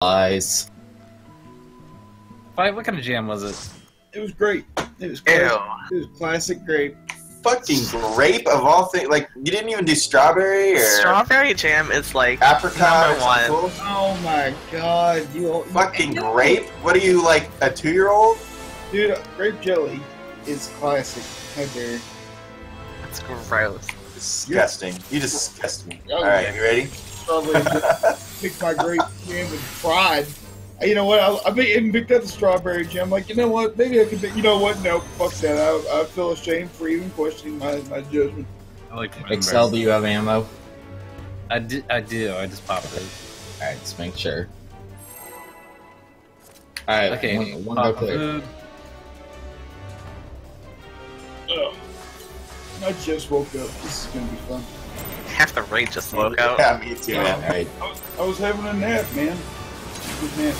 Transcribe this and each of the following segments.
Lies. What kind of jam was it? It was great. It was classic. It was classic grape. Fucking grape of all things. Like, you didn't even do strawberry or Strawberry jam is like apricot number one. Cool? Oh my god, you fucking grape? What are you, like a 2-year-old? Dude, grape jelly is classic. How dare. That's gross. Disgusting. You disgust me. Oh, Alright, you ready? Strawberry picked my grape jam with pride. You know what? I even picked up the strawberry jam. Like, you know what? Maybe I could pick. You know what? No, fuck that. I feel ashamed for even questioning my judgment. I like Excel, do you have ammo? I do. I just popped it. Alright, just make sure. Alright, Okay. one go clear. Food. Ugh. I just woke up. This is gonna be fun. Half the raid just woke up. Yeah, me too, man. Alright. I was having a nap, man. Good nap.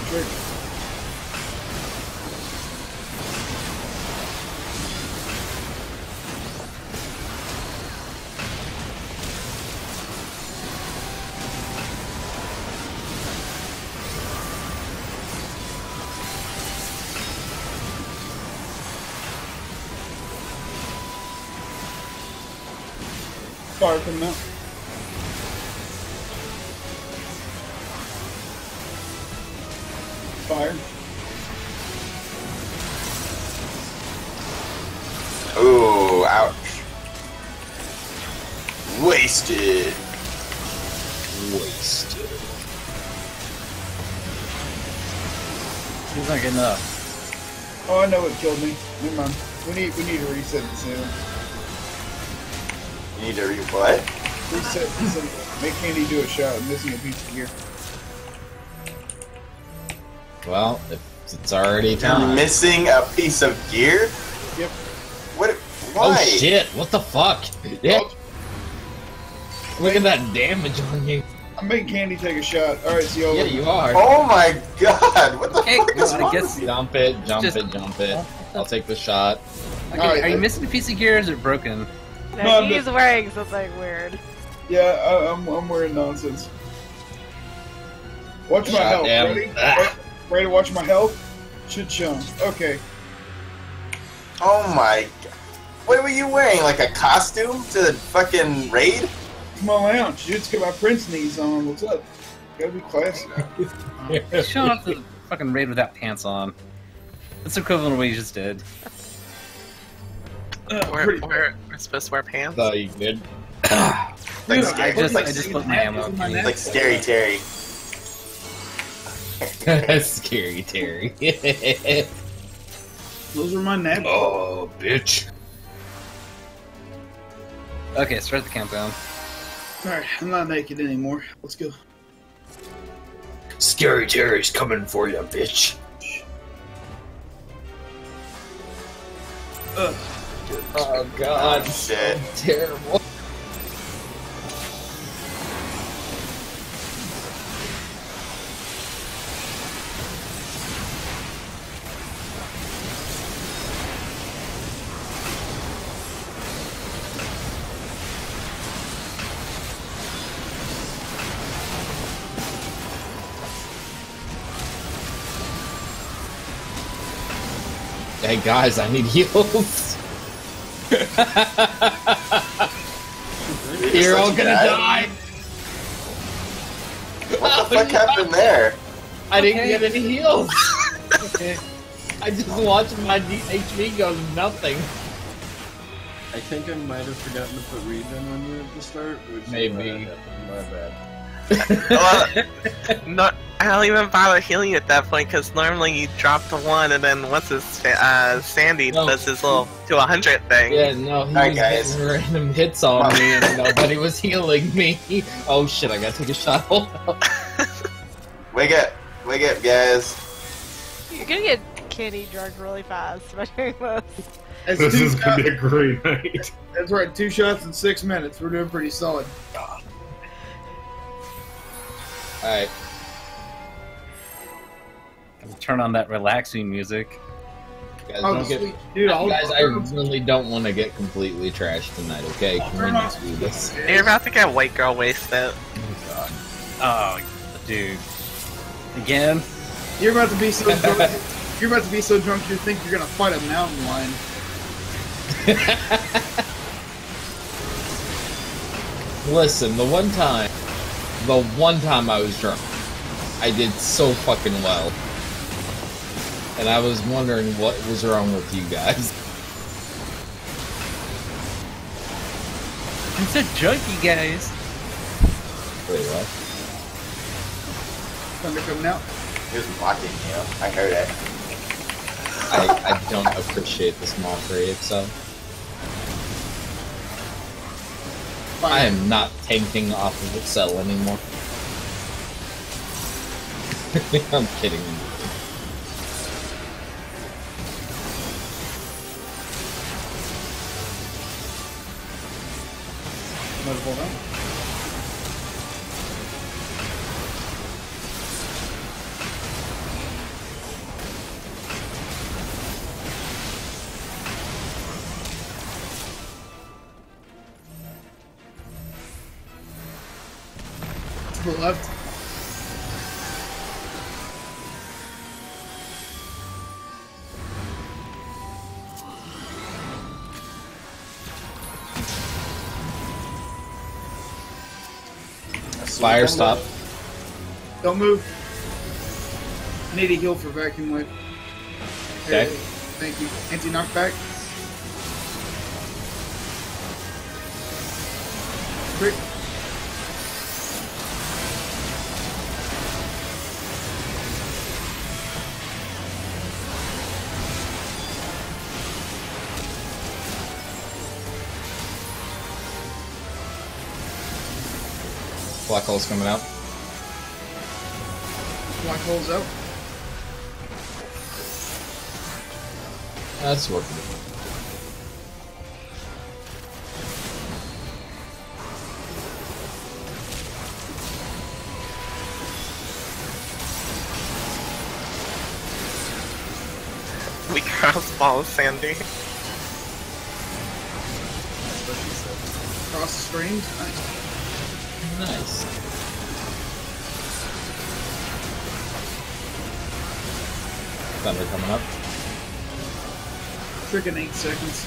Trick. Fire coming out. Fire. Ooh, ouch. Wasted. Wasted. He's not getting enough. Oh, I know what killed me. Never mind. We need to reset the sound. You need to what? Reset the sound. Make Candy do a shot. I'm missing a piece of gear. Well, if it's already You're time. missing a piece of gear? Yep. What? Why? Oh shit, what the fuck? Yeah. Look at that damage on you. I'm making Candy take a shot. Alright, see y'all Yeah, later. you are. Oh my god! What the Okay, fuck is well, wrong? I guess. Jump it, jump Just- it, jump it. I'll take the shot. Okay, Alright, are you then. missing a piece of gear or is it broken? No, No, I'm he's just- wearing something weird. Yeah, I'm wearing nonsense. Watch my Shot health. down. Ready? Ah. Ready to watch my health? Cha-chung. Okay. Oh my god. What were you wearing? Like a costume to the fucking raid? It's my lounge. Dude, it's got my Prince knees on. What's up? Gotta be classy. He's showing up to the fucking raid without pants on. That's equivalent to what you just did. We're supposed to wear pants? Thought you did. Like, Dude, scary, I like, just put my ammo on. like Scary Terry. Scary Terry. Those are my napkins. Oh, bitch. Okay, start the countdown. Alright, I'm not naked anymore. Let's go. Scary Terry's coming for you, bitch. Ugh. Oh god, Shit. terrible. Hey guys, I need heals. You're all gonna die. What the fuck happened there? I didn't get any heals. Okay. I just watched my HP go nothing. I think I might have forgotten to put regen on you at the start, which Maybe. my bad. Well, no, I don't even bother healing you at that point because normally you drop to 1 and then once it's Sandy No. does his little to 100 thing. Yeah, no, he Alright, was guys. getting random hits on me and nobody was healing me. Oh shit, I gotta take a shot. Hold up. Wake up, guys. You're gonna get Candy drugged really fast by doing this. That's This two is gonna be shots. a great night. That's right, 2 shots in 6 minutes. We're doing pretty solid. Alright. Turn on that relaxing music. Guys, Oh, don't get, sweet. Dude, guys, I really don't want to get completely trashed tonight, okay? Can we just do this? You're about to get white girl wasted. Oh, dude. Again? You're about to be so drunk. You're about to be so drunk you think you're gonna fight a mountain lion. Listen, the one time I was drunk, I did so fucking well. And I was wondering what was wrong with you guys. I'm so junky, guys. Wait, what? Thunder coming out. He was mocking you. I heard it. I don't appreciate this mockery itself. I am not tanking off of Excel anymore. I'm kidding. Multiple round. To the left. Fire stop. Don't move. I need a heal for vacuum wipe. Okay. Thank you. Anti-knockback. Quick. Black hole's coming out. Black hole's out. That's working. We cross balls, Sandy. Cross the streams. Nice. Nice. Thunder coming up. Trick in 8 seconds.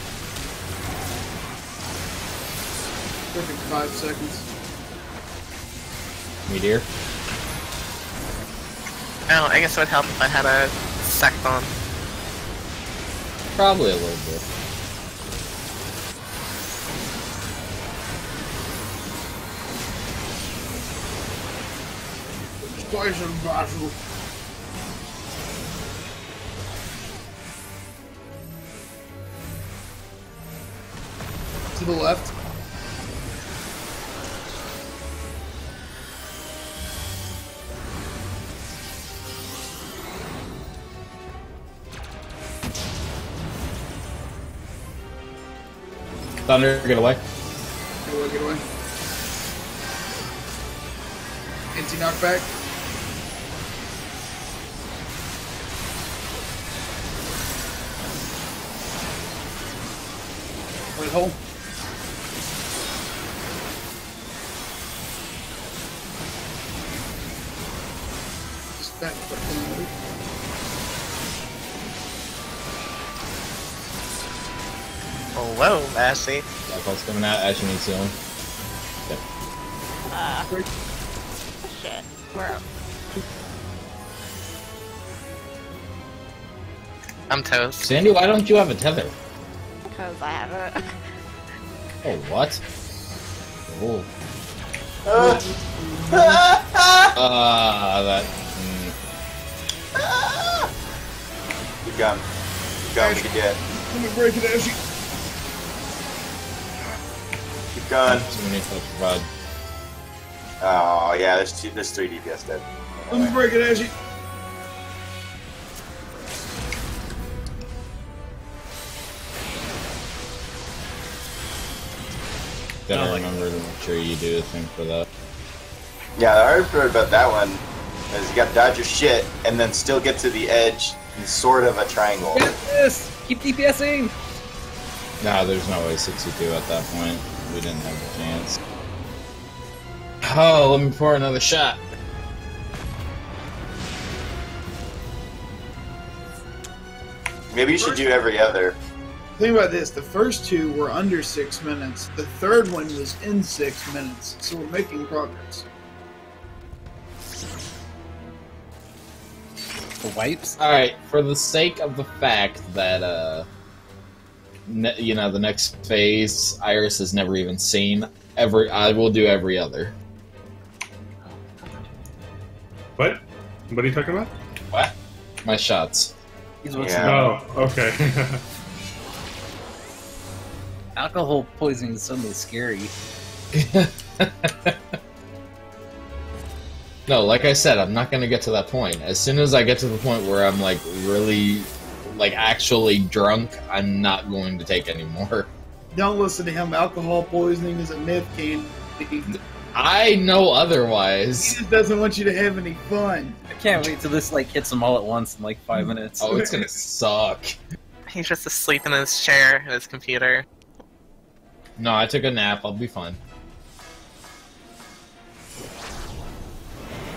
Trick in 5 seconds. Meteor. Oh, I guess it would help if I had a sect on. Probably a little bit. Poison battle. To the left. Thunder, get away. Get away, get away. Anti-knockback. Right hole. Just back fucking move. Oh, whoa, Massey. Black hole's coming out. Ashen needs healing. Shit. Where am I'm toast. Sandy, why don't you have a tether? Because I have it. Oh, what? Oh. That. Keep going. Keep going. We can do it. Let me break it, Ashy. Keep going. Too many for Bud. Oh yeah, there's 3 DPS dead. Let me break it, Ashy. Gotta remember to make sure you do the thing for that. Yeah, the hard part about that one is you gotta dodge your shit and then still get to the edge He's sort of a triangle. Yes! Keep DPSing! No, there's no way 62 at that point. We didn't have a chance. Oh, let me pour another shot. Maybe you should do every other. Think about this. The first two were under 6 minutes. The third one was in 6 minutes. So we're making progress. The wipes? Alright, for the sake of the fact that, you know, the next phase Iris has never even seen, I will do every other. What? What are you talking about? What? My shots. He's what's Yeah. Oh, okay. Alcohol poisoning is suddenly scary. No, like I said, I'm not gonna get to that point. As soon as I get to the point where I'm, like, really, like, actually drunk, I'm not going to take any more. Don't listen to him. Alcohol poisoning is a myth, Candy. I know He otherwise. just doesn't want you to have any fun. I can't wait till this like hits them all at once in like 5 minutes. Oh, it's gonna suck. He's just asleep in his chair at his computer. No, I took a nap. I'll be fine.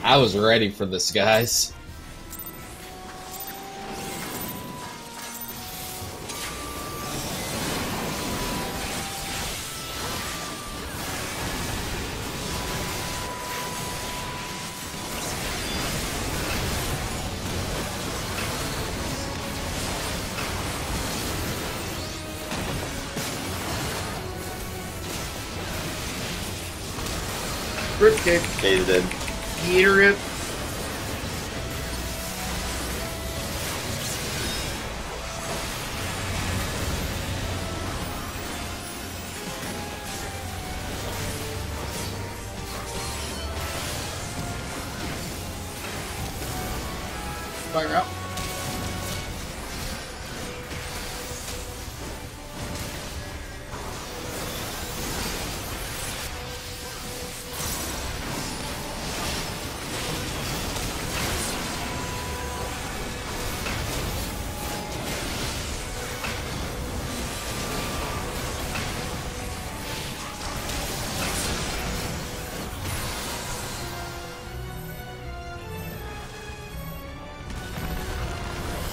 I was ready for this, guys. Rip kick. Phased it. Eater rip. Fire out.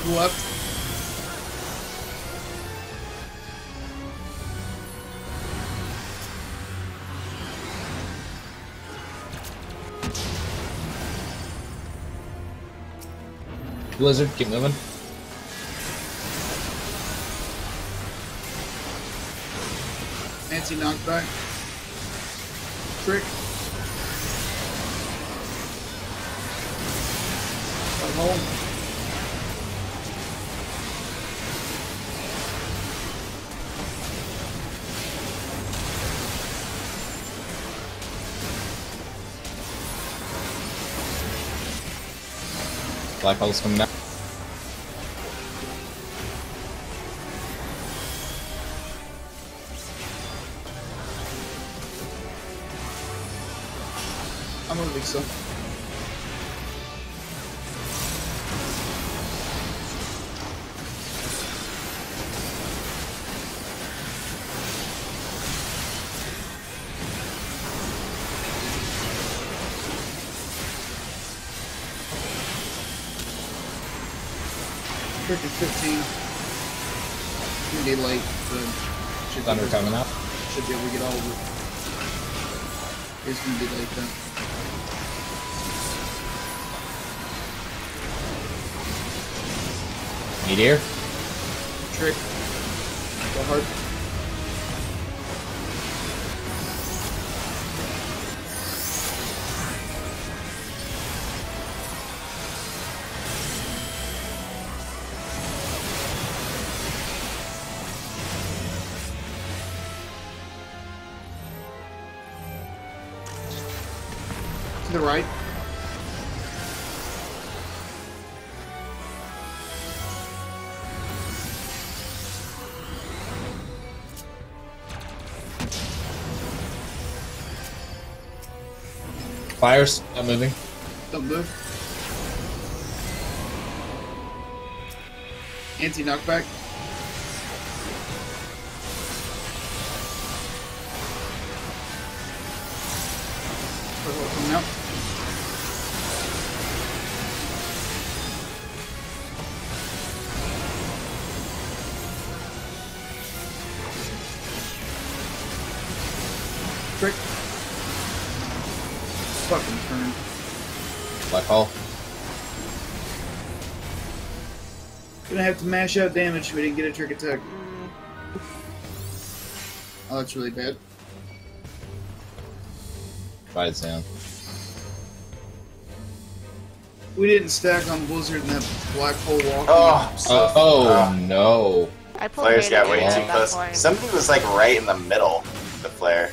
Left. Blizzard, keep moving. Fancy knockback. Trick. Home. Black hole's coming down. I'm gonna think so. Freaking 15. It's gonna be late, but should be, Thunder coming up. should be able to get all of it. It's gonna be late then. Meteor. Trick. Go hard. To the right. Fires, not moving. Don't move. Anti-knockback. Coming out. Trick. Fucking turn. Black hole. Gonna have to mash out damage. We didn't get a trick attack. Oh, that's really bad. Try it down. We didn't stack on Blizzard and that black hole walk. Oh, No. I pulled Flares got Radiant way at too that close. point. Somebody was like right in the middle of the flare.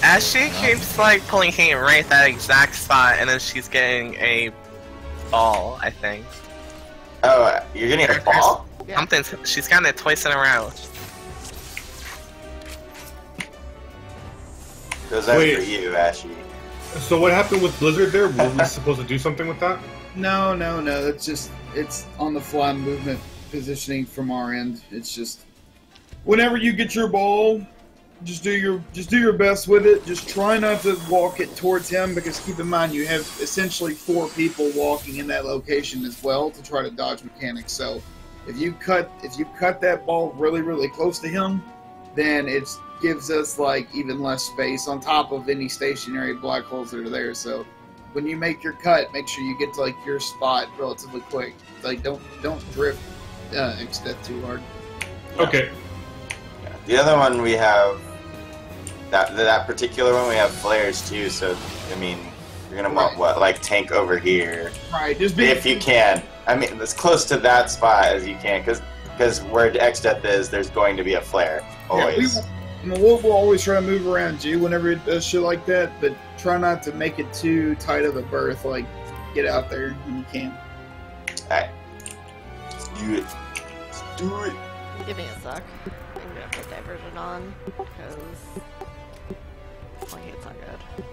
Ashley keeps like pulling heat right at that exact spot, and then she's getting a ball, I think. Oh, you're getting a ball? Yeah. Something. She's gotten it twice in a row. Goes out Wait. for you, Ashy. So what happened with Blizzard there? Were we supposed to do something with that? No. It's just it's on the fly movement positioning from our end. It's just whenever you get your ball, just do your best with it. Just try not to walk it towards him because keep in mind you have essentially 4 people walking in that location as well to try to dodge mechanics. So if you cut that ball really really close to him, then it gives us like even less space on top of any stationary black holes that are there. So when you make your cut, make sure you get to like your spot relatively quick. Like don't drift extend too hard. Okay. Yeah. The other one we have that particular one we have flares too. So I mean, you're gonna want what like tank over here Right, just be if you can. I mean, as close to that spot as you can, because where X Death is, there's going to be a flare always. Yeah, we'll always try to move around you whenever it does shit like that, but try not to make it too tight of a berth. Like, get out there when you can. Alright. Let's do it. Let's do it. Give me a sec. I'm gonna put diversion on because like it's not good.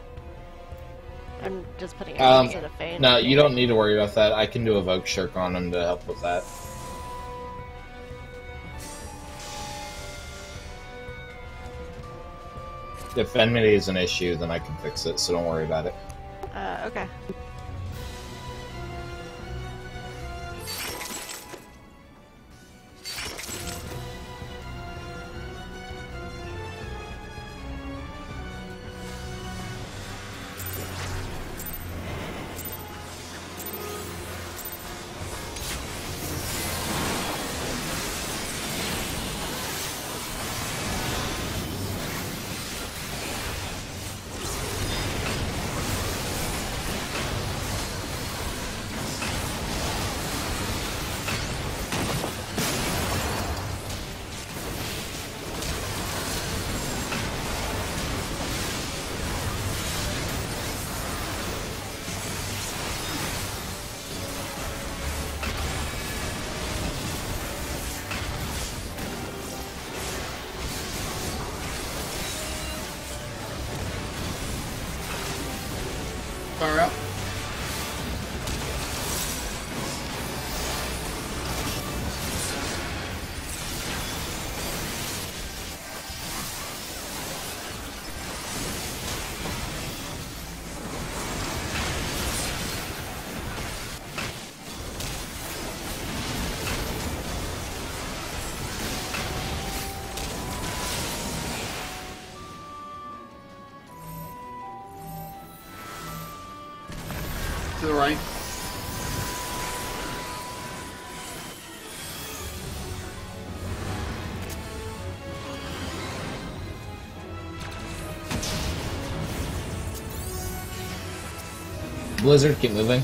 I'm just putting it in a feint. No, you don't need to worry about that. I can do Evoke Shirk on him to help with that. If enmity is an issue, then I can fix it, so don't worry about it. Okay. Fire out. To the right. Blizzard, keep moving.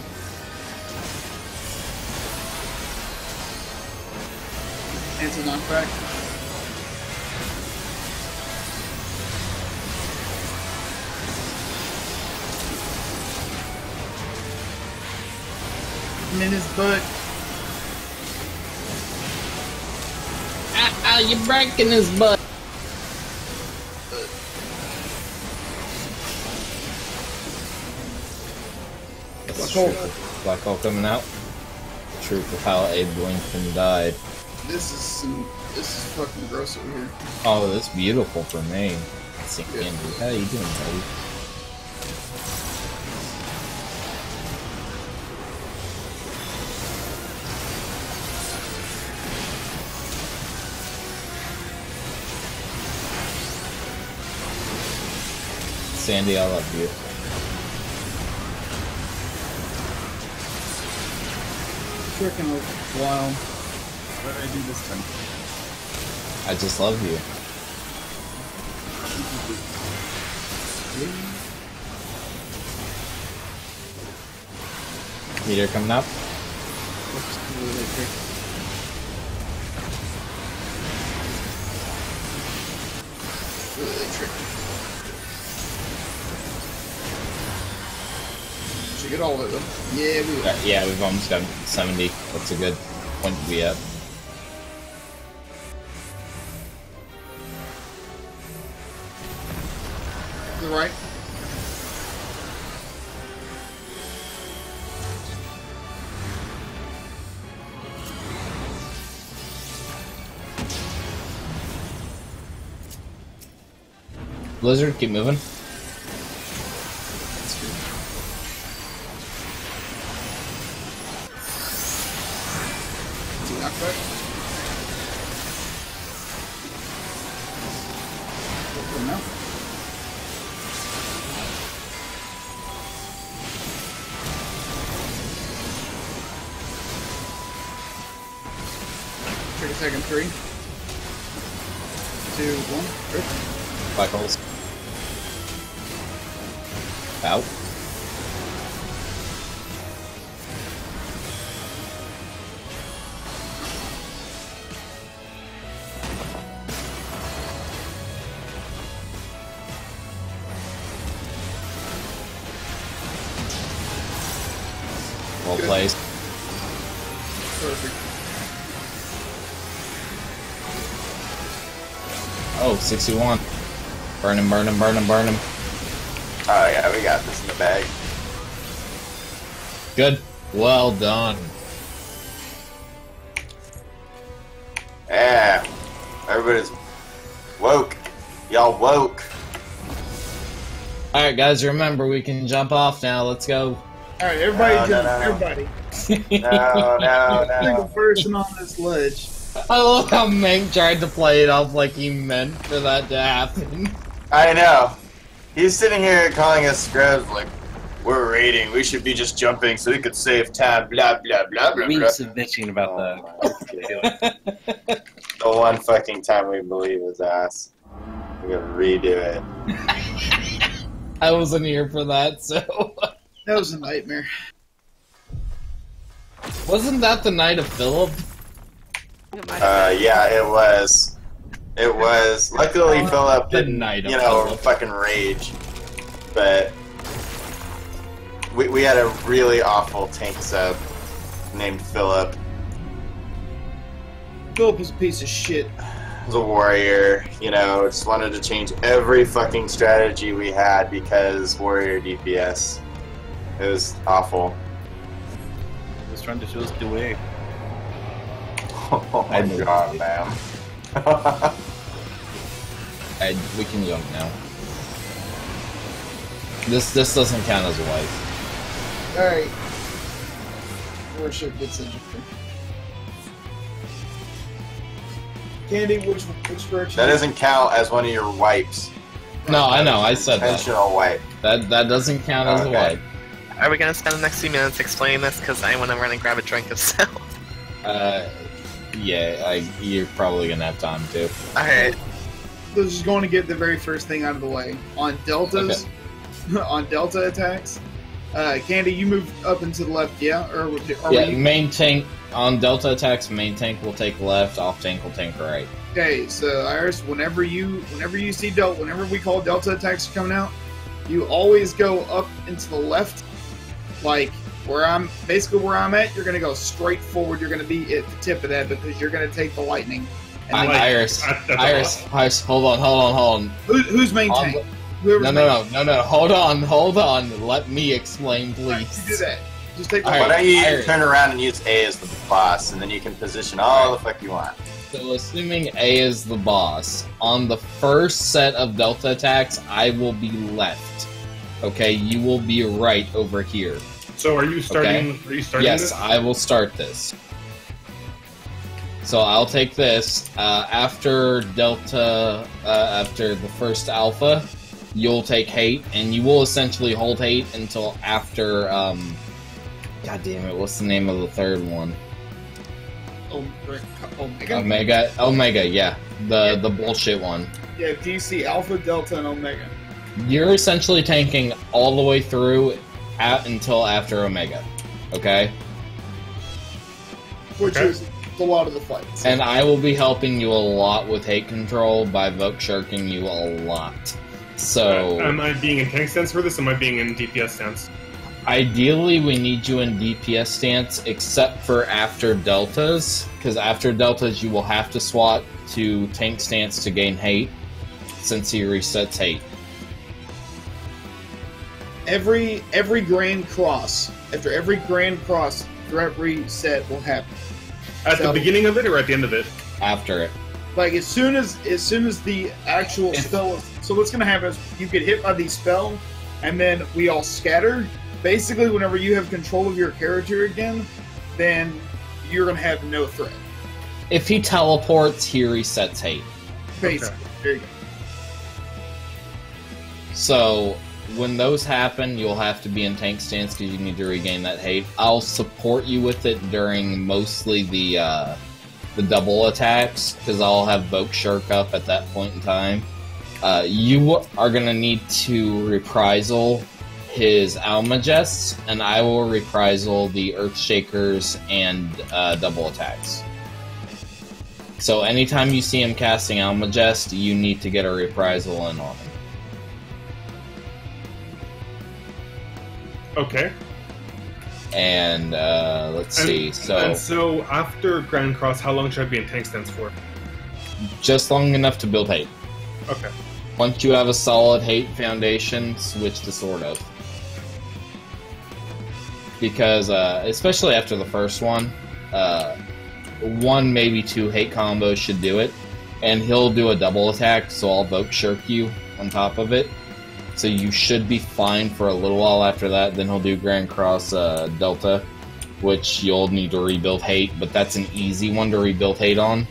Anti-knockback. I'm in his butt. You're breaking his butt. Black hole. Black hole coming out. True propel, Abe blinked and died. This is fucking gross over here. Oh, that's beautiful for me. Sandy, how you doing, buddy? Sandy, I love you. Freaking wow. What did I do this time? I just love you. Meteor coming up. Really tricky. Should get all of them. Yeah, we will. Yeah, we've almost got 70. That's a good point to be at. To the right. Blizzard, keep moving. Take a second, 3, 2, 1, rip. Black holes. Out. Well placed. Perfect. Oh, 61. Burn him, burn him, burn him, burn him. Oh yeah, we got this in the bag. Good. Well done. Yeah. Everybody's woke. Y'all woke. Alright guys, remember we can jump off now. Let's go. Alright, everybody No, jump. no, no. Everybody. No. Single person on this ledge. I love how Mank tried to play it off like he meant for that to happen. I know. He's sitting here calling us scrubs like, we're raiding, we should be just jumping so we could save time, blah, blah, blah, blah, blah. Weeks of bitching about that. The one fucking time we believe his ass. We're gonna redo it. I wasn't here for that, so... That was a nightmare. Wasn't that the night of Philip? Yeah, it was. It was. Luckily, Philip didn't, night of you know, Philip. fucking rage. But we had a really awful tank sub named Philip. Philip was a piece of shit. He was a warrior, you know, just wanted to change every fucking strategy we had because warrior DPS. It was awful. Just trying to show us the way. Oh my god, man. We can jump now. This doesn't count as a wipe. Alright. Worship gets interesting. Candy, which direction? That doesn't count as one of your wipes. No, I know, I said that. Intentional wipe. That doesn't count as a Okay. wipe. Are we gonna spend the next few minutes explaining this? Because I want to run and grab a drink of self. Yeah, you're probably gonna have time to. Alright. This is going to get the very first thing out of the way. On deltas, on delta attacks, Candy, you move up and to the left, yeah? Or are Yeah, we... main tank, on delta attacks, main tank will take left, off tank will take right. Okay, so Iris, whenever you see whenever we call delta attacks coming out, you always go up and to the left, like where I'm at. You're gonna go straight forward. You're gonna be at the tip of that because you're gonna take the lightning. And then, Iris, hold on. who's main On tank? No, hold on. Let me explain, Alright, please. you do that. Just take All the Why right. don't you Iron. turn around and use A as the boss, and then you can position all the fuck you want. So assuming A is the boss, on the first set of Delta attacks, I will be left. Okay, you will be right over here. So are you starting? Okay. Are you starting Yes, this? I will start this. So I'll take this. After Delta, after the first Alpha, you'll take Hate, and you will essentially hold Hate until after, God damn it, what's the name of the third one? Omega. Omega, yeah. The bullshit one. Yeah, DC, Alpha, Delta, and Omega. You're essentially tanking all the way through until after Omega. Okay? Which is a lot of the fights. And I will be helping you a lot with hate control by Vogue Shirking you a lot. So, Am I being in tank stance for this? Am I being in DPS stance? ideally we need you in DPS stance, except for after deltas, because after deltas you will have to swap to tank stance to gain hate, since he resets hate. Every grand cross, after every grand cross, threat reset will happen. At the beginning of it or at the end of it? After it. Like as soon as the actual spell is, so what's gonna happen is you get hit by the spell, and then we all scatter. Basically, whenever you have control of your character again, then you're gonna have no threat. If he teleports, he resets hate. Basically, there you go. So, when those happen, you'll have to be in tank stance because you need to regain that hate. I'll support you with it during mostly the double attacks, because I'll have Vogue Shirk up at that point in time. You are going to need to reprisal his Almagests, and I will reprisal the Earthshakers and double attacks. So anytime you see him casting Almagest, you need to get a reprisal in on him. Okay. And let's see. And so after Grand Cross, how long should I be in tank stance for? Just long enough to build hate. Okay. Once you have a solid hate foundation, switch to Sword of. Because, especially after the first one, one, maybe two hate combos should do it. And he'll do a double attack, so I'll Vogue Shirk you on top of it. So you should be fine for a little while after that. Then he'll do Grand Cross Delta, which you'll need to rebuild hate, but that's an easy one to rebuild hate on.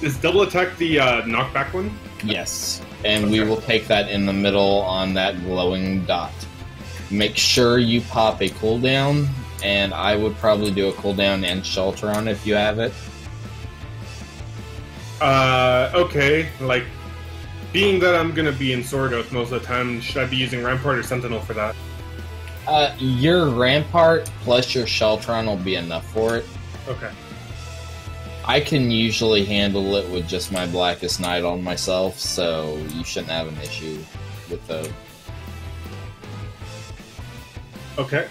Is double attack the knockback one? Yes, and we will take that in the middle on that glowing dot. Make sure you pop a cooldown, and I would probably do a cooldown and shelter on if you have it. Okay, like, being that I'm gonna be in Sword Oath most of the time, should I be using Rampart or Sentinel for that? Your Rampart plus your Sheltron will be enough for it. Okay. I can usually handle it with just my Blackest Night on myself, so you shouldn't have an issue with those. Okay.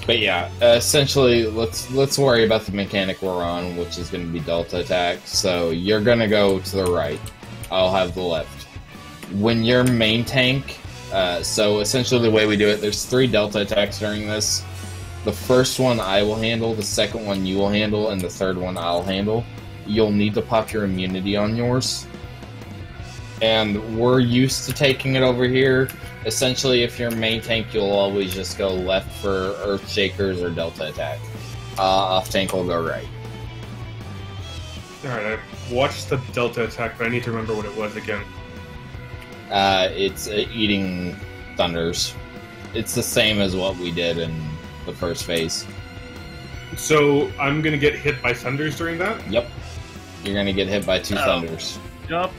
But yeah, essentially, let's worry about the mechanic we're on, which is going to be Delta attack. So you're going to go to the right. I'll have the left. When you're main tank, so essentially the way we do it, there's 3 Delta attacks during this. The first one I will handle, the second one you will handle, and the third one I'll handle. You'll need to pop your immunity on yours. And we're used to taking it over here. Essentially, if you're main tank, you'll always just go left for Earthshakers or Delta attack. Off tank will go right. Alright, I watched the Delta attack, but I need to remember what it was again. It's eating thunders. It's the same as what we did in the first phase. So, I'm gonna get hit by thunders during that? Yep. You're gonna get hit by 2 thunders. Jump!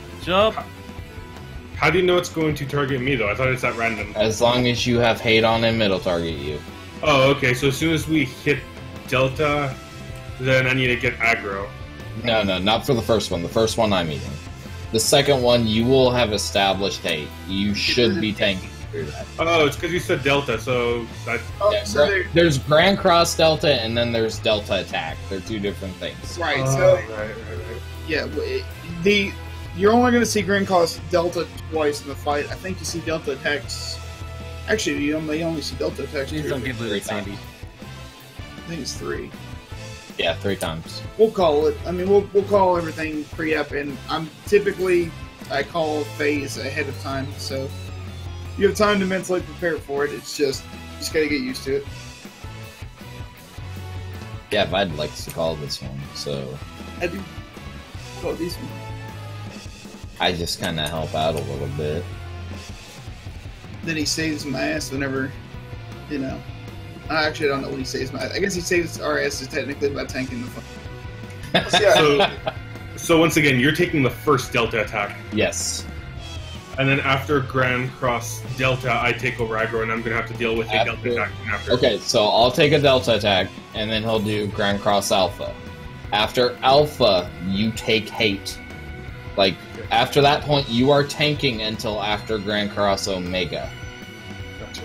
How do you know it's going to target me, though? I thought it's at random. As long as you have hate on him, it'll target you. Oh, okay, so as soon as we hit Delta, then I need to get aggro. No, not for the first one. The first one I'm eating. The second one, you will have established hate. You should be tanking through that. Oh, it's because you said Delta, so that... Yeah, there's Grand Cross Delta, and then there's Delta Attack. They're 2 different things. Right. right. Yeah, you're only going to see Grand Cross Delta twice in the fight. I think you see Delta attacks Actually, you only see Delta attacks. Please don't get looted, Sandy. I think it's 3. Yeah, 3 times. We'll call it. I mean, we'll call everything pre-up, and I call phase ahead of time, so you have time to mentally prepare for it. It's just gotta get used to it. Yeah, I'd like to call this one, so I do call these one. I just kind of help out a little bit. Then he saves my ass whenever, you know. I actually don't know when he saves my ass. I guess he saves our asses technically by tanking the fun. So once again, you're taking the first Delta attack. Yes. And then after Grand Cross Delta, I take over aggro, and I'm going to have to deal with a Delta attack after. Okay, so I'll take a Delta attack, and then he'll do Grand Cross Alpha. After Alpha, you take Hate. Like, after that point, you are tanking until after Grand Cross Omega. Gotcha.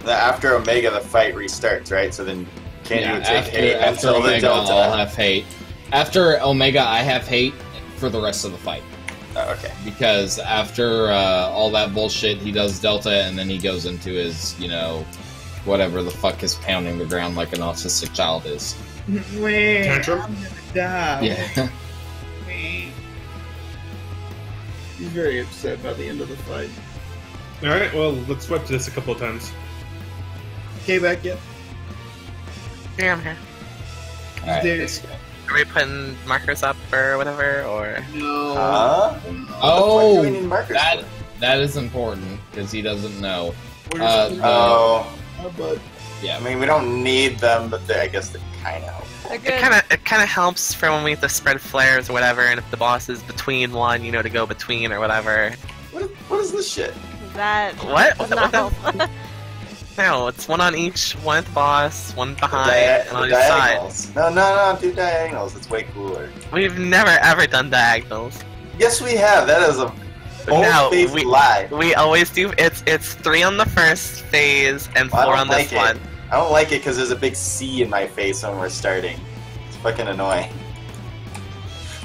After Omega, the fight restarts, right? So then Candy would take Hate after until Omega, the Delta. I'll have Hate. After Omega, I have Hate for the rest of the fight. Oh, okay. Because after all that bullshit, he does Delta, and then he goes into his, you know, whatever the fuck is pounding the ground like an autistic child is. Tantrum? I'm gonna die. Yeah. He's very upset by the end of the fight. Alright, well, let's sweat this a couple of times. Okay, back yet? Yeah, I'm here. Alright, Dude. let's go. Are we putting markers up or whatever, or? No. Oh, What do we need markers for? that is important, because he doesn't know. We're just Oh, but Yeah, I mean, we don't need them, but I guess they kind of help. They're It good. kind of helps for when we have to spread flares or whatever, and if the boss is between one, you know, to go between or whatever. What is this shit? That What? does What not the- help. No, it's one on each, one at the boss, one The, behind, and on each side. diagonals. No, do diagonals. It's way cooler. We've never ever done diagonals. Yes, we have. That is a No, bold-faced we- lie. We always do. It's 3 on the first phase and Well, 4 I on don't this like one. it. I don't like it because there's a big C in my face when we're starting. It's fucking annoying.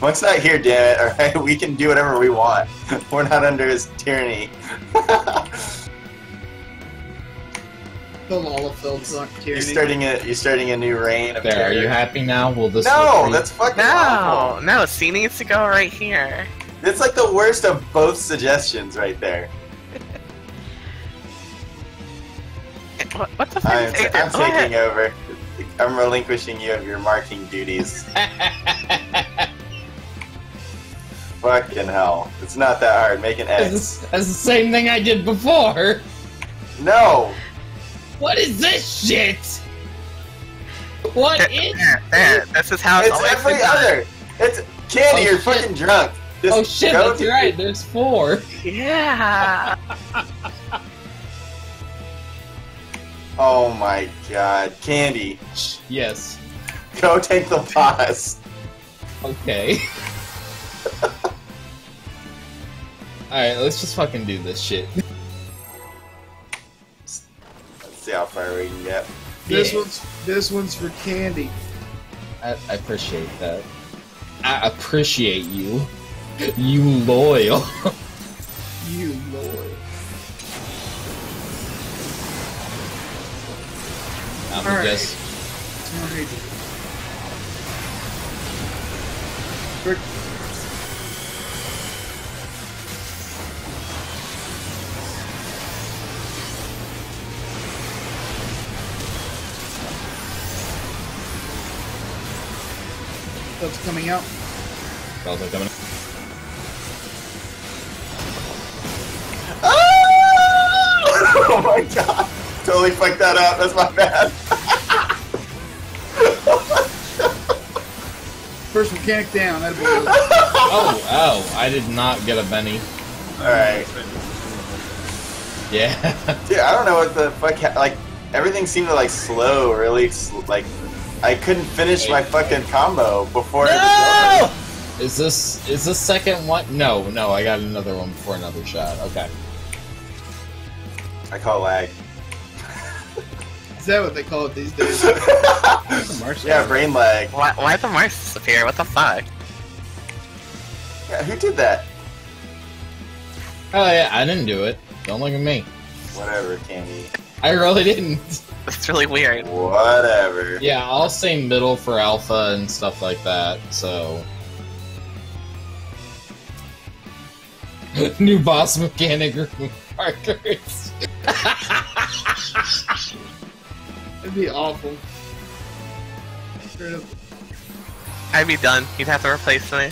Monk's not here, damn it. Alright, we can do whatever we want. We're not under his tyranny. the Lalafeld's not You're tyranny. starting a new reign of there. Are terror. you happy now? Will this No, retreat? that's fucking No, awful. no, C needs to go right here. It's like the worst of both suggestions right there. What the fuck I'm is it? taking What? over. I'm relinquishing you of your marking duties. Fucking hell. It's not that hard. Make an X. That's the same thing I did before. No! What is this shit? What is? There, this is how it's It's always every been done. other! It's Candy, Oh, you're shit. fucking drunk. Just Oh shit, go that's to- right. There's 4. Yeah. Oh my god. Candy, Yes. go take the boss. Okay. Alright, let's just fucking do this shit. Let's see how far we can get. Yeah. This one's for Candy. I appreciate that. I appreciate you. You loyal. You Lord. I'm Alright. just. Alright. Quick. That's coming out. Also coming. Oh my god! Totally fucked that up. That's my bad. First mechanic down. That Oh, I did not get a Benny. Alright. Yeah. Dude, I don't know what the fuck. Like, everything seemed to like slow, really. Like, I couldn't finish my fucking combo before it was over. Is this second one? No, I got another one before another shot. Okay. I call lag. Is that what they call it these days? Yeah, brain lag. Why'd the Mars disappear? What the fuck? Yeah, who did that? Oh yeah, I didn't do it. Don't look at me. Whatever, Candy. I really didn't. That's really weird. Whatever. Yeah, I'll say middle for alpha and stuff like that, so... New boss mechanic room markers. It'd be awful. Straight up. I'd be done. You'd have to replace me.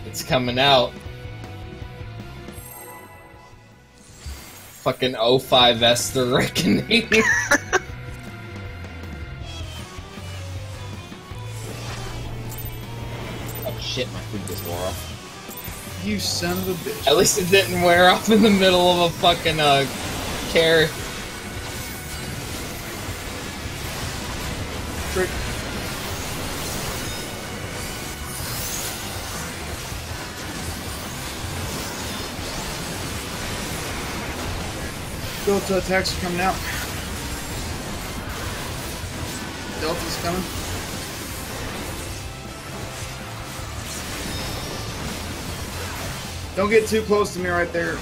It's coming out. Fucking O4S the Reckoning. Oh shit, my food just wore off. You son of a bitch. At least it didn't wear off in the middle of a fucking carrot. Trick. Delta attacks are coming out. Delta's coming. Don't get too close to me right there.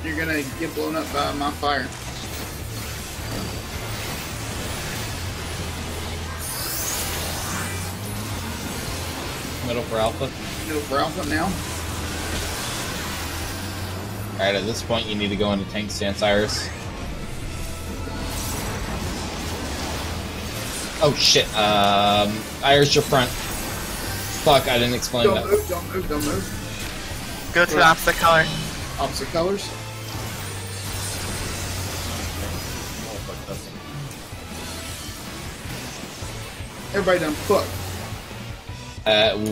You're gonna get blown up by my fire. Middle for alpha. Middle for alpha now. Alright, at this point you need to go into tank stance, Iris. Oh shit, Iris, your front. Fuck, I didn't explain Don't that. move, don't move, don't move. Go to the opposite color. Opposite colors. Everybody done fuck.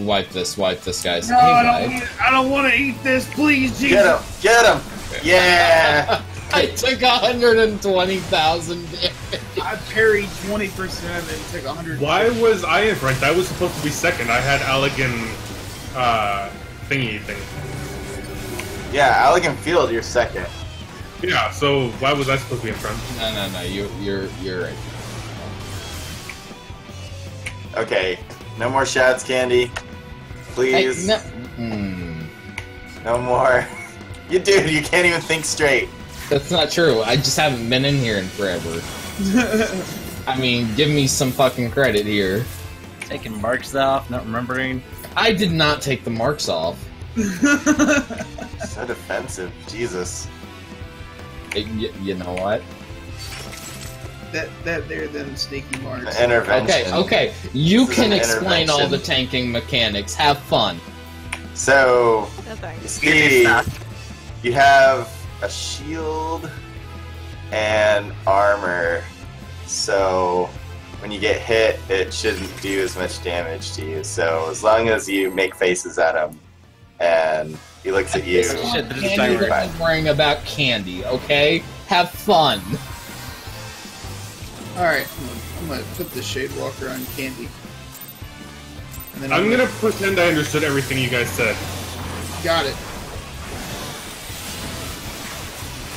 Wipe this, guys. No, Hey, I don't want to eat this, please, Jesus. Get him! Get him! Yeah! I took 120,000 damage. I parried 20% and took 100. Why was I in front? I was supposed to be second. I had Allegan, thingy thing. Yeah, Allegan Field, you're second. Yeah, so why was I supposed to be in front? No, you're right. Okay, no more shots, Candy. Please. Hey, No more. You dude, you can't even think straight. That's not true. I just haven't been in here in forever. I mean, give me some fucking credit here. Taking marks off, not remembering. I did not take the marks off. So defensive, Jesus. You know what? That there, them sneaky marks. The intervention. Okay. You This is can an explain all the intervention. tanking mechanics. Have fun. So, No thanks. you Easy see, stuff. you have a shield and armor. So, when you get hit, it shouldn't do as much damage to you. So, as long as you make faces at him and he looks at you. Shit, that is Candy direct. is worrying about candy, okay? Have fun. Alright, I'm gonna put the Shade Walker on Candy. And then I'm gonna pretend I understood everything you guys said. Got it.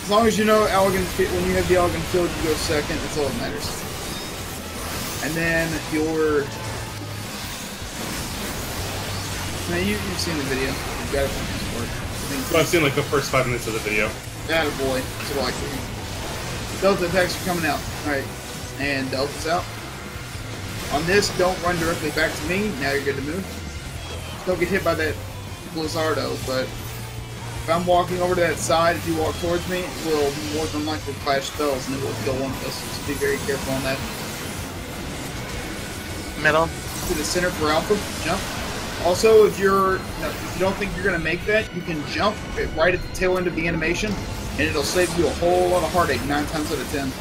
As long as you know Allegan, when you have the Allegan Field, you go second. That's all that matters. And then your... Now you've seen the video. You've got it from Discord. So I've seen like the first 5 minutes of the video. Attaboy. That's what I like to hear. Delta attacks are coming out. Alright. And Delta's out. On this, don't run directly back to me. Now you're good to move. Don't get hit by that Blizzardo, but if I'm walking over to that side, if you walk towards me, it will more than likely flash spells and it will kill one of us. So be very careful on that. Middle. To the center for Alpha. Jump. Also, if you don't think you're going to make that, you can jump right at the tail end of the animation, and it'll save you a whole lot of heartache 9 times out of 10.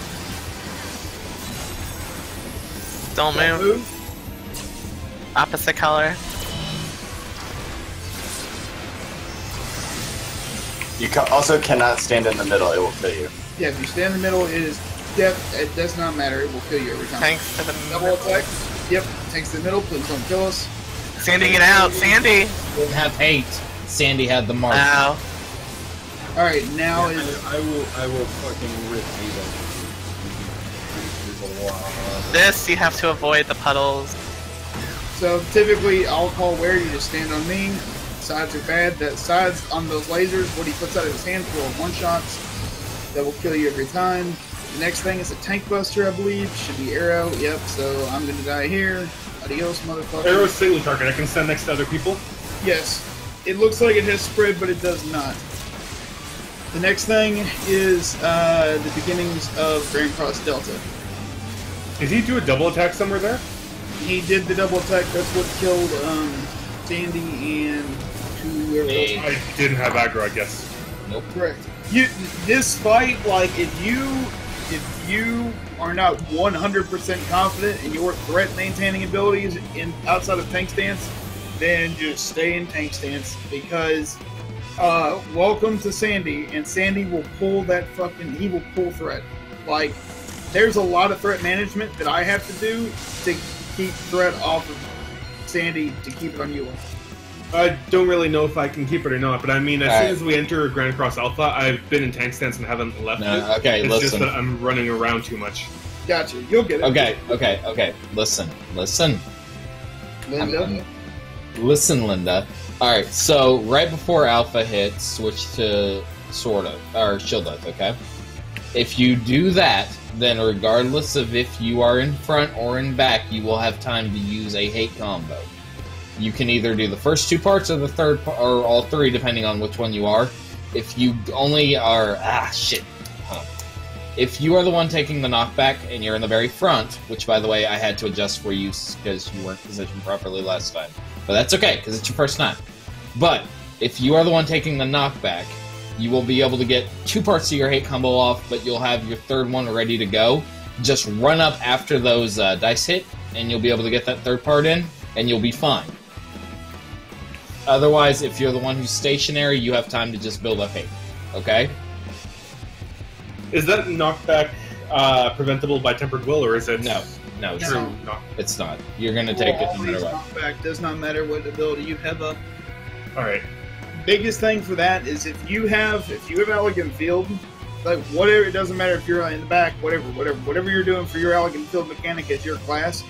Don't Don't move. move. Opposite color. You also cannot stand in the middle, it will kill you. Yeah, if you stay in the middle, it is death. It does not matter. It will kill you every time. Thanks to the Double attack. Yep. Takes the middle. Please don't kill us. Sandy, get out! Sandy! Didn't have hate. Sandy had the mark. Ow. All right. Now is I will fucking rip you. There's a lot. This, you have to avoid the puddles. so typically I'll call where you just stand on me. sides are bad. The sides on those lasers, what he puts out of his hand, full of one-shots that will kill you every time. The next thing is a tank buster, I believe. Should be arrow. Yep, so I'm gonna die here. Adios, motherfucker. Arrow is single target. I can stand next to other people. Yes. It looks like it has spread, but it does not. The next thing is the beginnings of Grand Cross Delta. Did he do a double attack somewhere there? He did the double attack. That's what killed Sandy and whoever else. I didn't have aggro, I guess. Nope. Correct. This fight, like, if you are not 100% confident in your threat maintaining abilities outside of tank stance, then just stay in tank stance, because welcome to Sandy, and Sandy will pull he will pull threat. Like, there's a lot of threat management that I have to do to keep threat off of Sandy to keep it on you. I don't really know if I can keep it or not, but I mean, as soon as we enter Grand Cross Alpha, I've been in tank stance and haven't left it. Okay, it's listen. just that I'm running around too much. Gotcha. You'll get it. Okay. Listen. Linda? Listen, Linda. Alright, so right before Alpha hits, switch to Sword Oath, or Shield Oath, okay? If you do that, then regardless of if you are in front or in back, you will have time to use a hate combo. You can either do the first two parts or the third, or all three, depending on which one you are. If you only are... If you are the one taking the knockback and you're in the very front, which, by the way, I had to adjust for you because you weren't positioned properly last time. But that's okay, because it's your first time. But if you are the one taking the knockback, you will be able to get two parts of your hate combo off, but you'll have your third one ready to go. Just run up after those dice hit, and you'll be able to get that third part in, and you'll be fine. Otherwise, if you're the one who's stationary, you have time to just build up hate. Okay? Is that knockback preventable by tempered will, or is it... No, True. No. it's not. You're going to take it no matter what. Knockback does not matter what ability you have up. Alright. Biggest thing for that is if you have elegant field, like whatever, it doesn't matter if you're in the back, whatever you're doing for your elegant field mechanic as your class,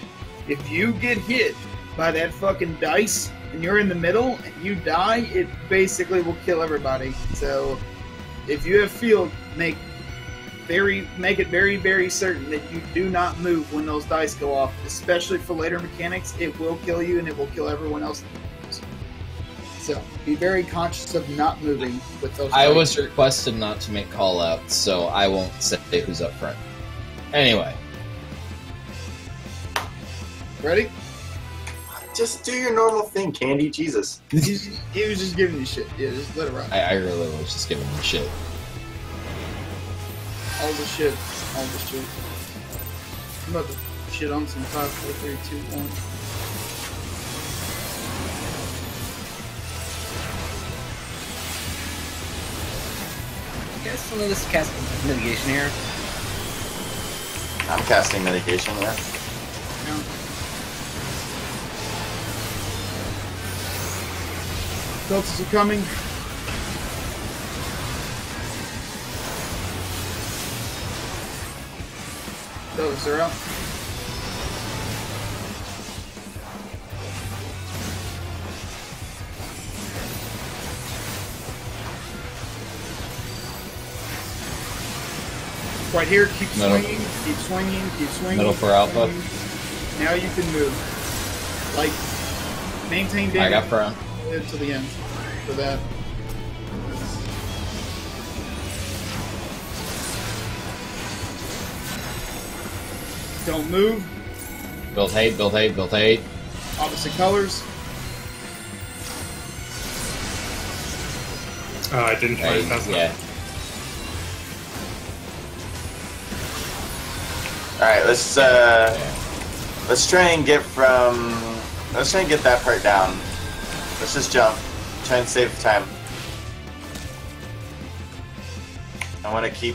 if you get hit by that fucking dice and you're in the middle and you die, it basically will kill everybody. So if you have field, make it very, very certain that you do not move when those dice go off, especially for later mechanics. It will kill you and it will kill everyone else. So be very conscious of not moving with those dice. I was requested not to make call-outs, so I won't say who's up front. Anyway. Ready? Just do your normal thing, Candy. Jesus. He was just giving you shit. Yeah, just let it ride. I really was just giving him shit. All the shit. I'm about to shit on some 5, 4, 3, 2, 1. You guys still know this cast mitigation here? I'm casting mitigation, yeah. No. Deltas are coming. Deltas are up. Right here, keep swinging, keep swinging. Middle for Alpha. Now you can move. Like, maintain damage. I got front. To the end for that. Don't move. Build hate. Opposite colors. I didn't try it fast enough. Yeah. Alright, let's try and get that part down. Let's just jump. Try and save time. I want to keep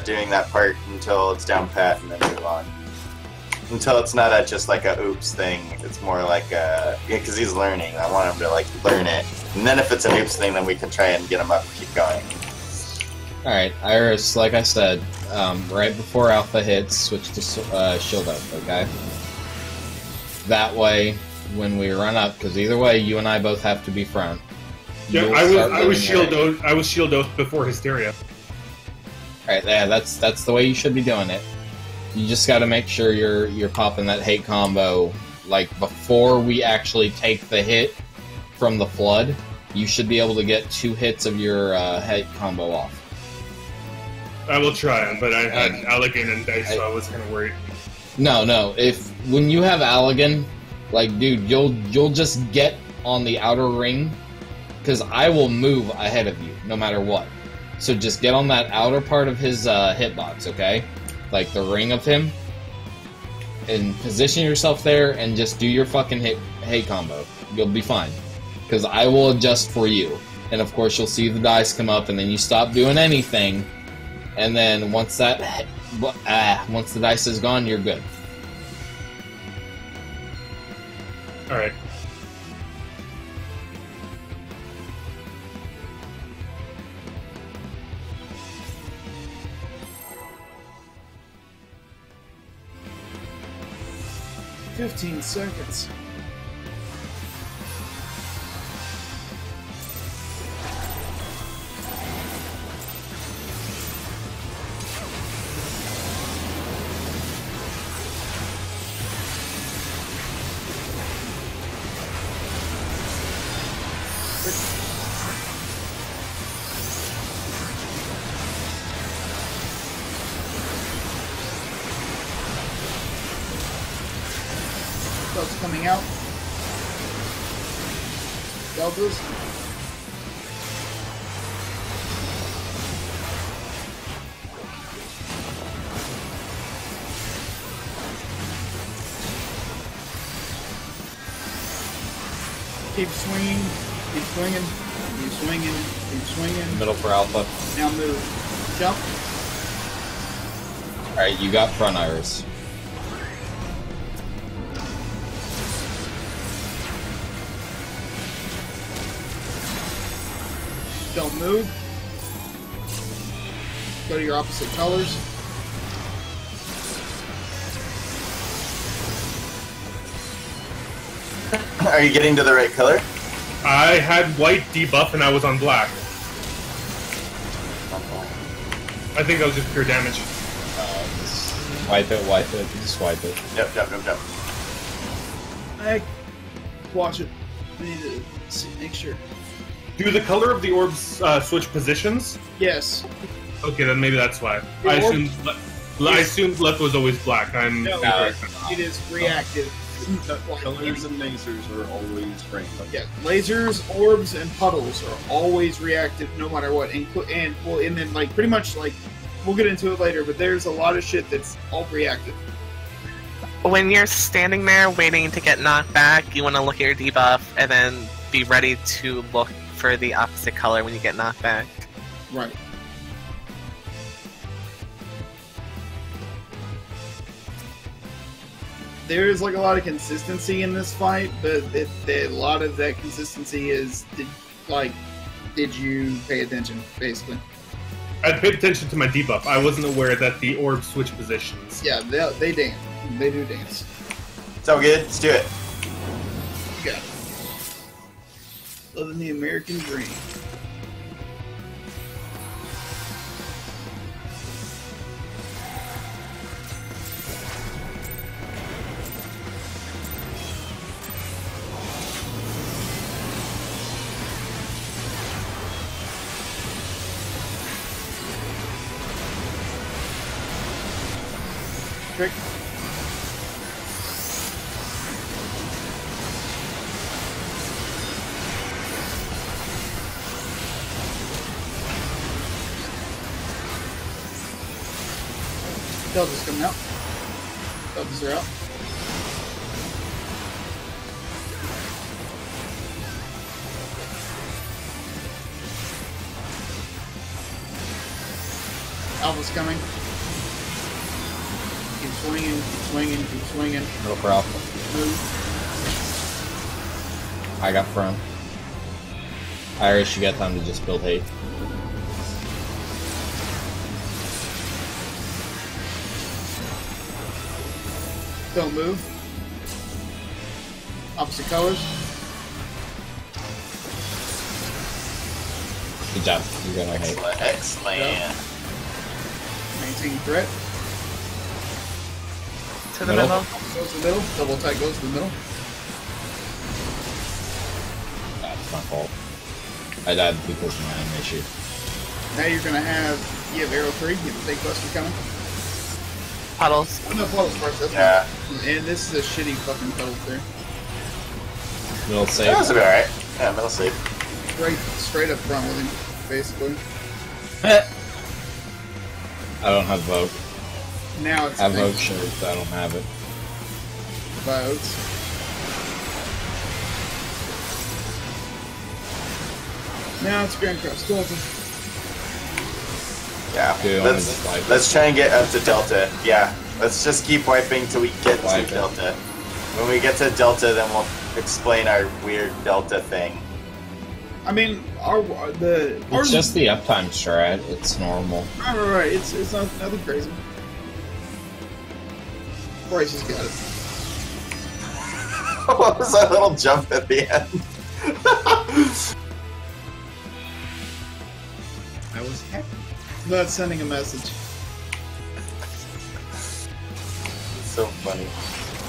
doing that part until it's down pat and then move on. Until it's not just like a oops thing. It's more like because he's learning. I want him to like learn it. And then if it's an oops thing, then we can try and get him up and keep going. Alright, Iris, like I said, right before Alpha hits, switch to Shield Oath, okay? That way, when we run up, because either way, you and I both have to be front. Yeah, I was shield oath before Hysteria. Alright, yeah, that's the way you should be doing it. You just gotta make sure you're popping that hate combo, like, before we actually take the hit from the Flood. You should be able to get 2 hits of your hate combo off. I will try, but I had Allegan and Dice, so I was kind of worried. No, when you have Allegan, like, dude, you'll just get on the outer ring, because I will move ahead of you, no matter what. So just get on that outer part of his hitbox, okay? Like, the ring of him, and position yourself there, and just do your fucking hate combo. You'll be fine. Because I will adjust for you. And of course you'll see the dice come up, and then you stop doing anything, and then once the dice is gone, you're good. Alright. "15 seconds." Stuff's coming out. Deltas. Keep swinging, keep swinging, keep swinging, keep swinging. Middle for Alpha. Now move. Jump. Alright, you got front Iris. Don't move. Go to your opposite colors. Are you getting to the right color? I had white debuff and I was on black. I think that was just pure damage. Just wipe it, just wipe it. Yep. Hey, watch it. I need to see, make sure. Do the color of the orbs switch positions? Yes. Okay, then maybe that's why. The I orb- assumed left was always black. No, it is reactive. Colors and lasers are always rainbow. Yeah, lasers, orbs, and puddles are always reactive, no matter what. And then like pretty much like we'll get into it later, but there's a lot of shit that's all reactive. When you're standing there waiting to get knocked back, you want to look at your debuff and then be ready to look for the opposite color when you get knocked back. Right. There is like a lot of consistency in this fight, but a lot of that consistency is did you pay attention, basically? I paid attention to my debuff. I wasn't aware that the orbs switch positions. Yeah, they dance. They do dance. It's all good. Let's do it. You got it. Living the American dream. Trick. Delta's coming out. Deltas are out. Alpha's coming. Keep swinging, keep swinging, keep swinging. Middle for Alpha. Move. I got front. Iris, you got time to just build hate. Don't move. Opposite colors. Good job. You're gonna hit. Excellent, excellent. Yep. Maintain threat. To the middle. Goes to the middle. Double attack goes to the middle. That's my fault. I died because of my own issue. Now you're gonna have arrow 3. You have to take Buster coming. Puddles. Oh, no, Puddles first. That's Yeah. fine. And this is a shitty fucking Puddles there. Middle That save. was alright. Yeah, middle safe. Straight up front with him, basically. I don't have vote. Now it's I have vote shirts. I don't have it. votes. Now it's Grand Cross. Still open. Yeah. Okay, I'm Let's, just wiping. let's try and get up to Delta. Yeah. Let's just keep wiping till we get Wipe to it. Delta. When we get to Delta, then we'll explain our weird Delta thing. I mean, It's ours just the uptime strat. It's normal. right. It's not nothing crazy. Bryce has got it. What was that little jump at the end? I was happy. Not sending a message. So funny.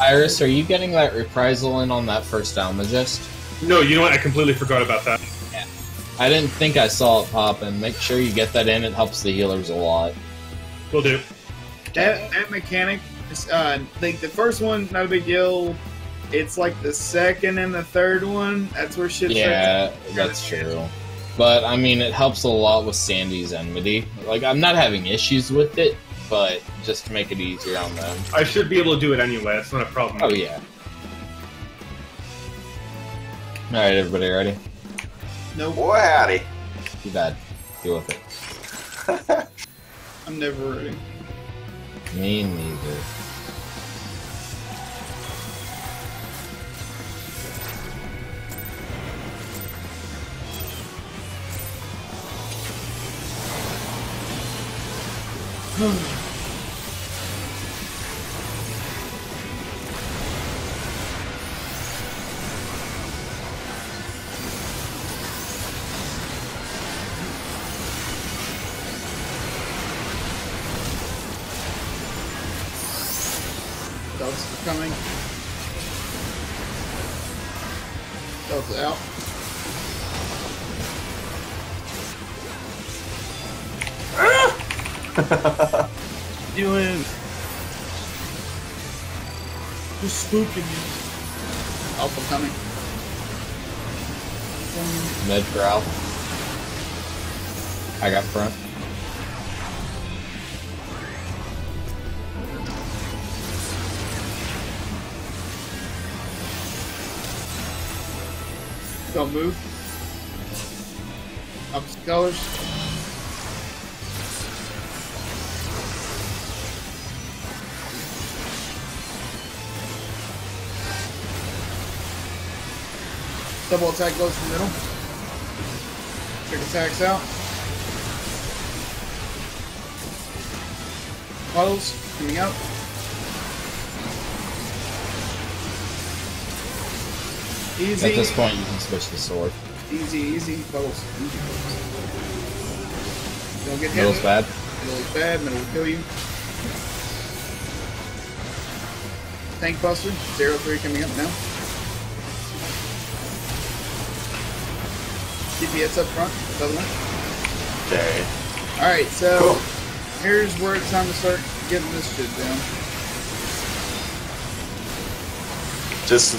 Iris, are you getting that reprisal in on that first Almagist? No, you know what? I completely forgot about that. I didn't think I saw it pop, and make sure you get that in. It helps the healers a lot. Will do. That mechanic, is, like the first one, not a big deal. It's like the second and the third one. That's where shit. Yeah, that's true. But, I mean, it helps a lot with Sandy's enmity. Like, I'm not having issues with it, but just to make it easier on them. I should be able to do it anyway. It's not a problem. Oh, yeah. Alright, everybody ready? Nope, Boy, howdy. Too bad. Deal with it. I'm never ready. Me neither. Dogs are coming. Dogs out. Doing. Who's spooking you? Alpha coming. Med for Alpha. I got front. Don't move. Opposite colors. Double attack goes to the middle. Trick attacks out. Puddles coming out. Easy. At this point, you can switch the sword. Easy. Puddles. Easy puddles. Don't get hit. Middle's bad. Middle is bad. Middle will kill you. Tank Buster. 0-3 coming up now. DPS up front. Other one. Okay. Alright, so Cool. here's where it's time to start getting this shit down. Just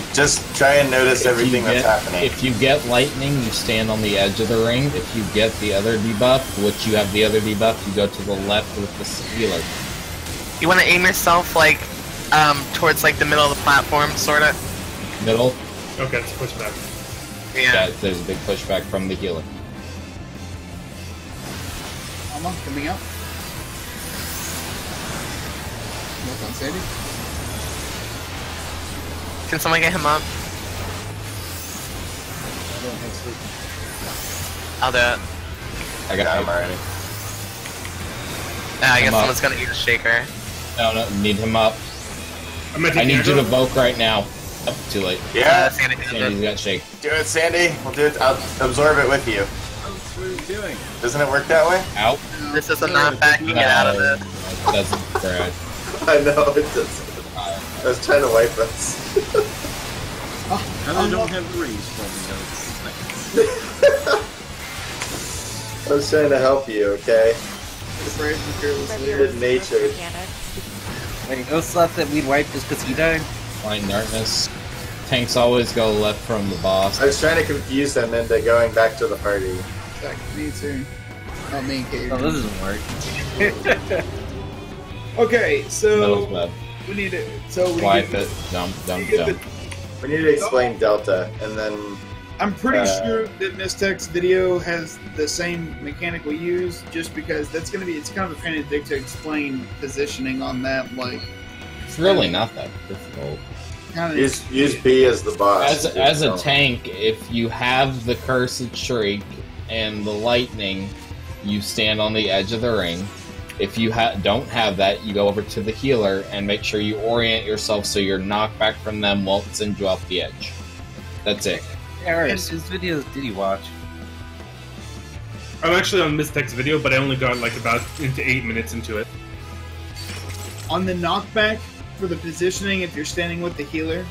try and notice If you everything that's get- happening. If you get lightning, you stand on the edge of the ring. If you get the other debuff, which you have the other debuff, you go to the left with the healer. You want to aim yourself like towards like the middle of the platform, sorta. Middle, Okay, let's push back. yeah, there's a big pushback from the healer. Alma coming out. Look on Sandy. Can someone get him up? I'll do it. I Got got him already. I guess Come up. someone's gonna eat a shaker. No, need him up. I'm gonna I take need the you to aggro. vote right now. Oh, too late. Yeah, Sandy did Sandy's it. got shake. do it, Sandy. We'll do it. I'll absorb it with you. Oh, what he's doing. Doesn't it work that way? Out. This is a knockback. You get out of this. That doesn't crash. I know, it doesn't. I was trying to wipe us. And I don't have the rings for me, I was trying to help you, okay? Brave and fearlessly. Good nature. Wait, no slap that we'd wipe just because he died? Blind darkness. Tanks always go left from the boss. I was trying to confuse them into going back to the party. Exactly, me too. Not me, Katie. Oh, this doesn't work. Okay, That was so bad. we need to. So we Wipe get it. Jump, jump, get jump. We need to explain Delta, and then I'm pretty sure that Mystech's video has the same mechanic we use, just because that's going to be. It's kind of a pain in the dick to explain positioning on that. Like, It's really not that difficult. kind of. use B as the boss. As a tank, if you have the Cursed Shriek and the Lightning, you stand on the edge of the ring. If you don't have that, you go over to the healer and make sure you orient yourself so your knockback from them won't send you off the edge. That's it. Eris, whose videos did you watch? I'm actually on Mystech's video, but I only got like about into 8 minutes into it. On the knockback for the positioning, if you're standing with the healer,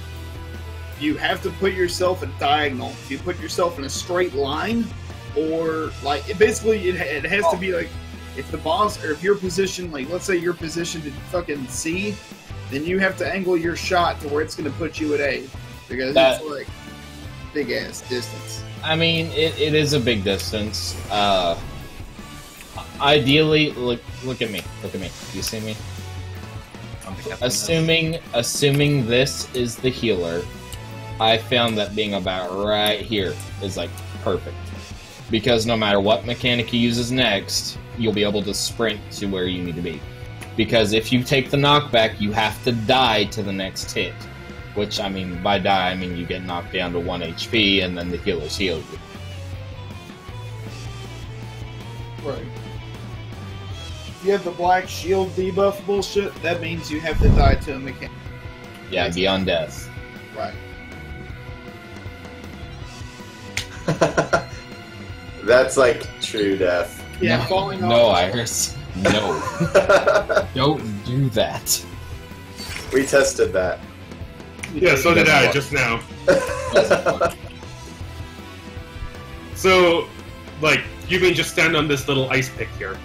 you have to put yourself at diagonal. If you put yourself in a straight line, or like it has to be like if the boss or if you're positioned, like let's say you're positioned at fucking C, then you have to angle your shot to where it's going to put you at A, because it's like big ass distance. I mean, it is a big distance. Ideally, look at me. Look at me. Do you see me? Assuming this is the healer, I found that being about right here is like perfect. Because no matter what mechanic he uses next, you'll be able to sprint to where you need to be. Because if you take the knockback, you have to die to the next hit. Which, I mean, by die, I mean you get knocked down to 1 HP and then the healers heal you. Right. If you have the black shield debuff bullshit, that means you have to die to a mechanic. Yeah, beyond death. Right. That's like true death. Yeah, falling off. No, Iris. No. Don't do that. We tested that. Yeah, so did I just now. So, like, you can just stand on this little ice pick here.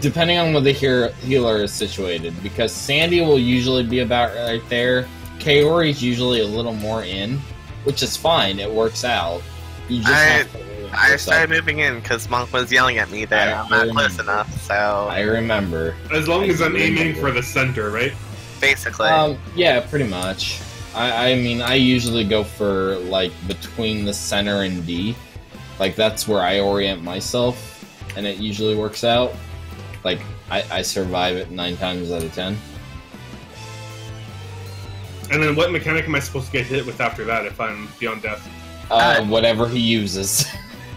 Depending on where the healer is situated, because Sandy will usually be about right there. Kaori is usually a little more in, which is fine. It works out. You just have to I started moving in because Monk was yelling at me that I'm not close enough, so... I remember. As long as I'm aiming for the center, right? Basically. Yeah, pretty much. I mean, I usually go for, like, between the center and D. Like, that's where I orient myself, and it usually works out. Like, I survive it 9 times out of 10. And then what mechanic am I supposed to get hit with after that if I'm beyond death? Whatever he uses.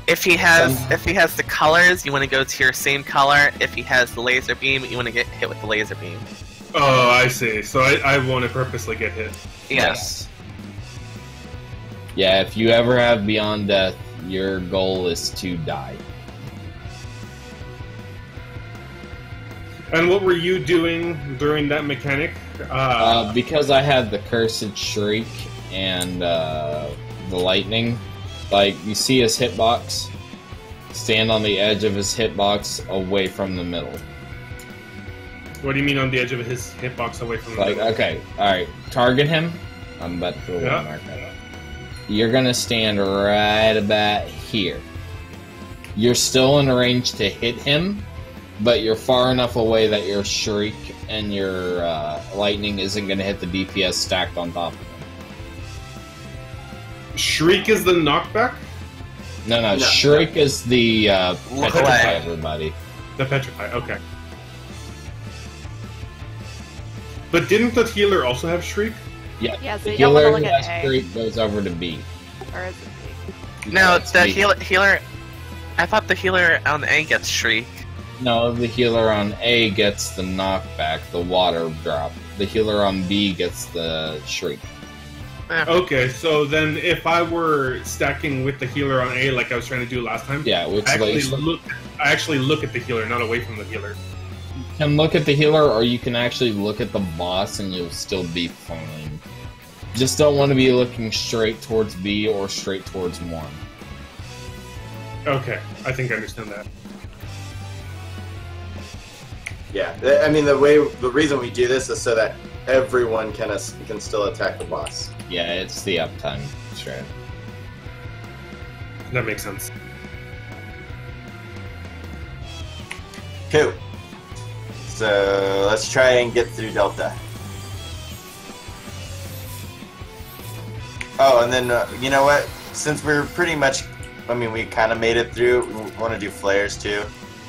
If he has the colors, you want to go to your same color. If he has the laser beam, you want to get hit with the laser beam. Oh, I see. So I want to purposely get hit. Yes. Yeah, if you ever have Beyond Death, your goal is to die. And what were you doing during that mechanic? Because I had the Cursed Shriek and the Lightning, like, you see his hitbox? Stand on the edge of his hitbox away from the middle. What do you mean on the edge of his hitbox away from the Like, middle? okay, alright, target him. I'm about to put a little mark on it. You're gonna stand right about here. You're still in range to hit him, but you're far enough away that your Shriek and your Lightning isn't gonna hit the DPS stacked on top of him. Shriek is the knockback? No, Shriek is the petrify everybody. The petrify, okay. But didn't the healer also have Shriek? Yeah, so the you don't want to healer look who at has A. Shriek goes over to B. Or is it B? No, it's the B. healer... I thought the healer on A gets Shriek. No, the healer on A gets the knockback, the water drop. The healer on B gets the Shriek. Okay, so then if I were stacking with the healer on A, like I was trying to do last time, Yeah, which I actually look at the healer, not away from the healer. You can look at the healer, or you can actually look at the boss, and you'll still be fine. Just don't want to be looking straight towards B or straight towards 1. Okay, I think I understand that. Yeah, I mean the reason we do this is so that everyone can still attack the boss. Yeah, it's the uptime strat. That makes sense. Cool. So let's try and get through Delta. Oh, and then you know what? Since we're pretty much, I mean, we kind of made it through. We want to do flares too.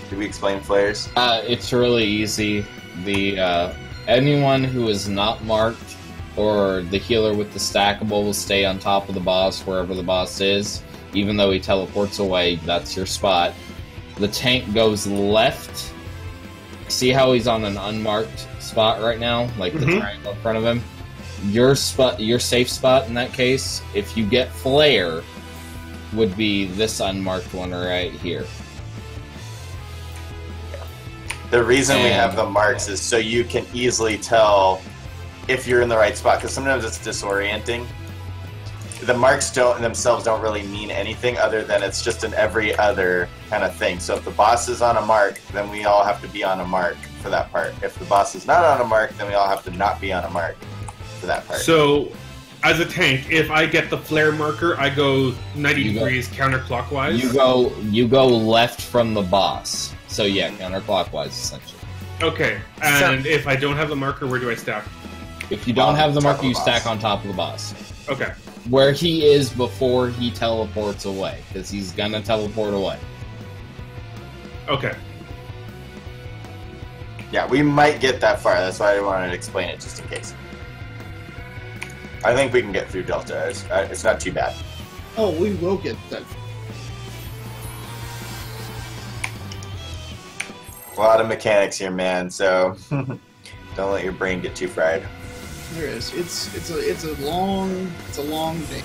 Did we explain flares? It's really easy. The anyone who is not marked, or the healer with the stackable, will stay on top of the boss wherever the boss is. Even though he teleports away, that's your spot. The tank goes left. See how he's on an unmarked spot right now, like the triangle in front of him. Your spot, your safe spot in that case, if you get flare, would be this unmarked one right here. The reason we have the marks is so you can easily tell if you're in the right spot, because sometimes it's disorienting. The marks themselves don't really mean anything other than it's just an every other kind of thing. So if the boss is on a mark, then we all have to be on a mark for that part. If the boss is not on a mark, then we all have to not be on a mark for that part. So, as a tank, if I get the flare marker, I go 90 degrees counterclockwise. You go left from the boss. So yeah, counterclockwise essentially. Okay, and if I don't have the marker, where do I stack? If you don't have the marker, you stack on top of the boss. Okay. Where he is before he teleports away, because he's gonna teleport away. Okay. Yeah, we might get that far. That's why I wanted to explain it, just in case. I think we can get through Delta. It's not too bad. Oh, we will get that. A lot of mechanics here, man. So don't let your brain get too fried. There is. It's a long day.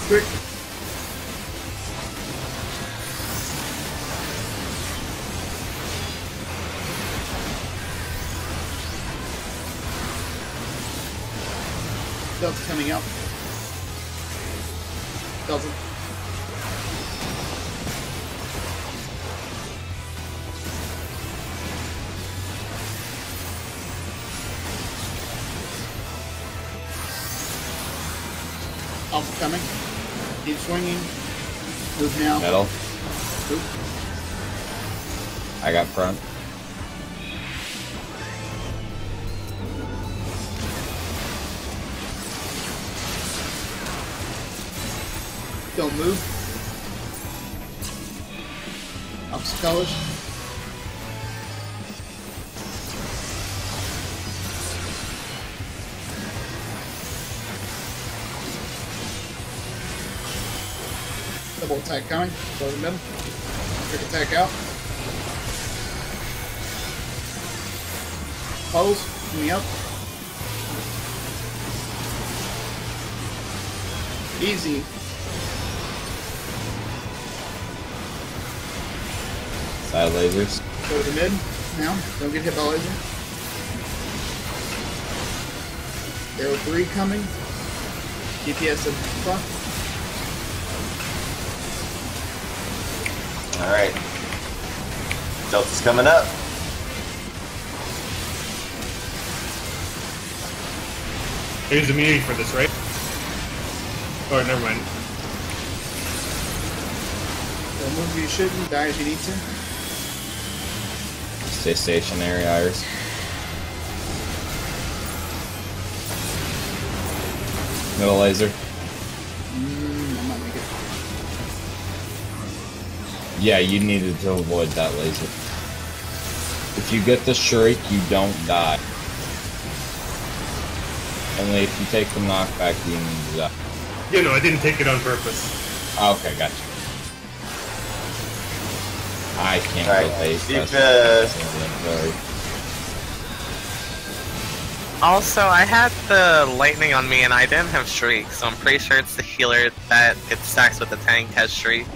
Quick. Delta coming up. Delta. Alpha coming. Keep swinging. Move now. Metal. Oop. I got front. Don't move. Opposite colors. Double attack coming. Go to the middle. Quick attack out. Pose. Coming up. Easy. Side lasers. Go to the mid. Now. Don't get hit by laser. Arrow 3 coming. DPS at the front. Alright. Delta's coming up. There's immunity for this, right? Oh, never mind. Don't move if you shouldn't. Die if you need to. Stay stationary, Iris. Middle laser. I might make it. Yeah, you needed to avoid that laser. If you get the shriek, you don't die. Only if you take the knockback, you need to die. You know, I didn't take it on purpose. Okay, gotcha. I can't Alright, relate. keep Sorry. Also, I had the lightning on me and I didn't have Shriek, so I'm pretty sure it's the healer that gets stacks with the tank has Shriek.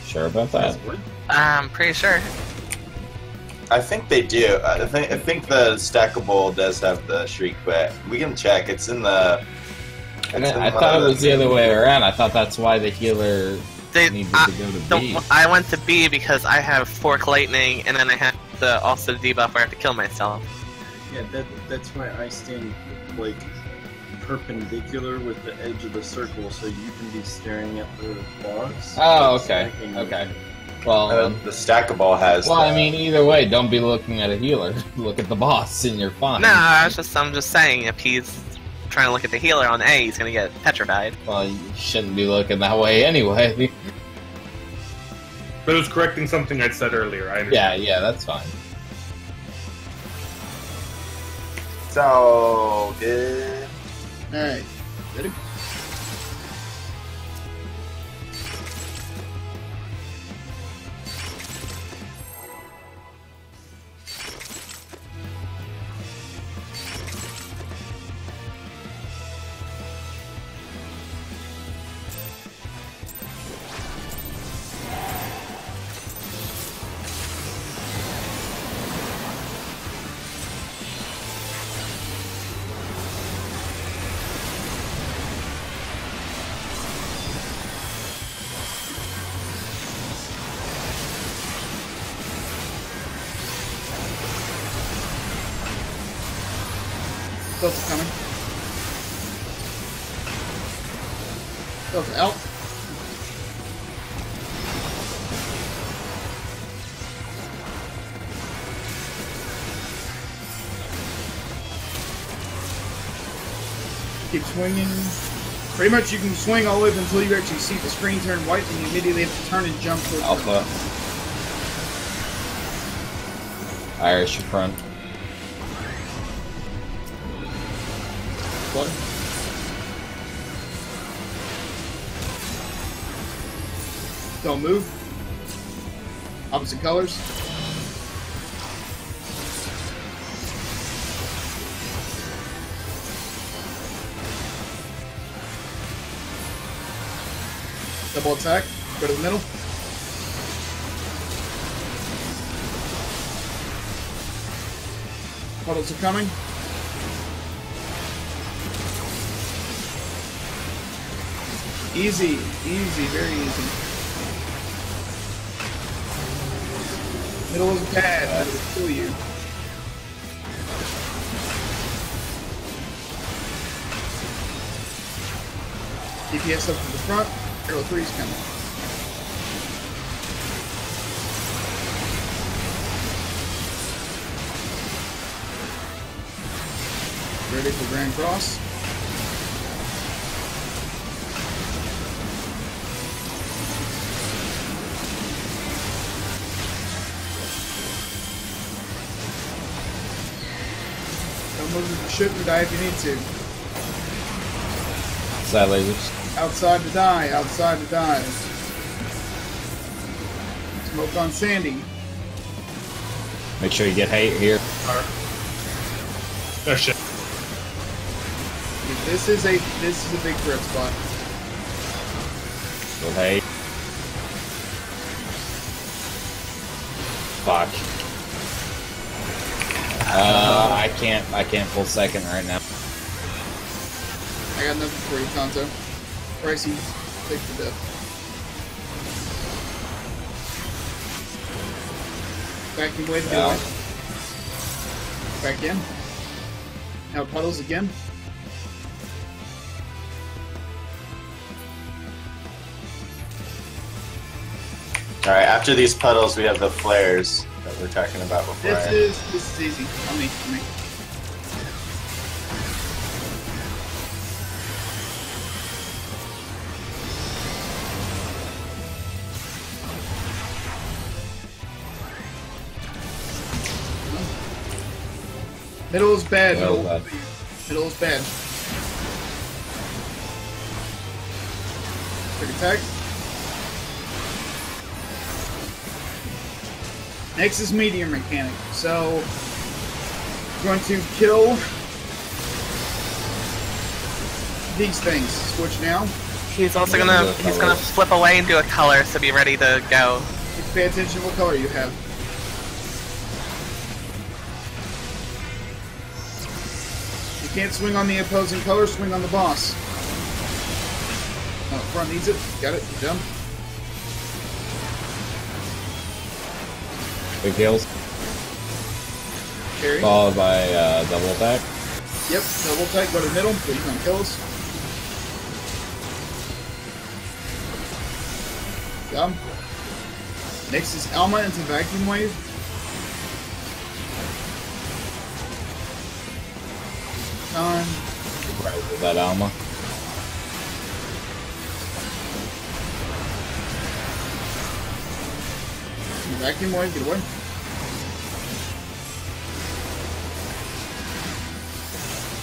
Sure about that? I'm pretty sure. I think they do. I think the stackable does have the shriek, but we can check. It's in the. I thought it was the other way around. I thought that's why the healer needed to go to B. I went to B because I have Fork Lightning, and then I have to also debuff where I have to kill myself. Yeah, that's why I stand like perpendicular with the edge of the circle, so you can be staring at the boss. Oh, okay. Okay. Well, the stackable has. Well, I mean, either way, don't be looking at a healer. Look at the boss, and you're fine. No, I'm just saying, if he's trying to look at the healer on A, he's gonna get petrified. Well, you shouldn't be looking that way anyway. But it was correcting something I'd said earlier. I understand. Yeah, that's fine. So good. Alright. Ready? Delta coming. Delta out. Keep swinging. Pretty much you can swing all the way up until you actually see the screen turn white, and you immediately have to turn and jump towards Alpha. Irish front. Blood. Don't move. Opposite colors. Double attack. Go to the middle. Puddles are coming. Easy, easy, very easy. Middle is bad, that will kill you. DPS up to the front, arrow 3 is coming. Ready for Grand Cross. Shoot or die if you need to. Side lasers. Outside to die, outside to die. Smoke on Sandy. Make sure you get hate here. Oh shit. This is a big threat spot. Go hate. Fuck. I can't pull second right now. I got nothing for you, Tonto. Pricey, take the death. Vacuum blade, get away. Back in. Now puddles again. Alright, after these puddles, we have the flares that we were talking about before. This is easy. On me, on me. Middle is bad. Well done. Middle is bad. Quick attack. Next is Meteor Mechanic. So, going to kill these things. Switch now. He's also gonna flip away and do a color, so be ready to go. Pay attention to what color you have. You can't swing on the opposing color, swing on the boss. Oh, front needs it. Got it. You're done. Big heals. Carry. Followed by double attack. Yep, double attack, go to the middle, but he's gonna kill us. Done. Next is Alma into Vacuum Wave. Time. Right with that Alma. Vacuum Wave, get away.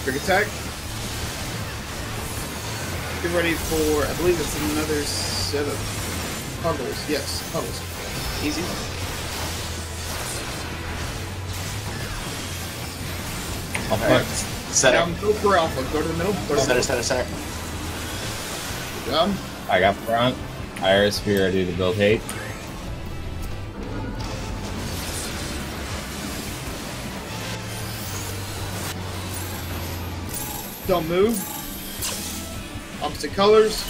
Quick attack. Get ready for, I believe it's another set of puddles. Yes, puddles. Easy. Alright. Center. Now go for Alpha. Go to the middle. Go to the Center, middle. center, center. Done. I got front. Iris, be ready to build hate. Don't move. Opposite colors.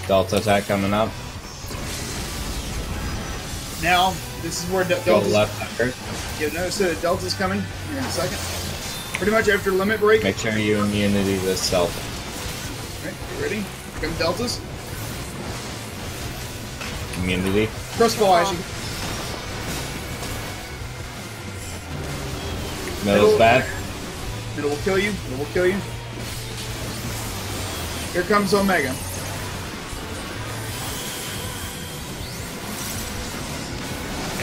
Delta attack coming up. Now, this is where Go Delta's... left after. You'll notice that Delta's coming here in a second. Pretty much after limit break. Make sure you immunity this stealth. Alright, you ready? Here come Deltas. Immunity. Crossbow Ashy. Middle's bad. Middle will kill you. Middle will kill you. Here comes Omega.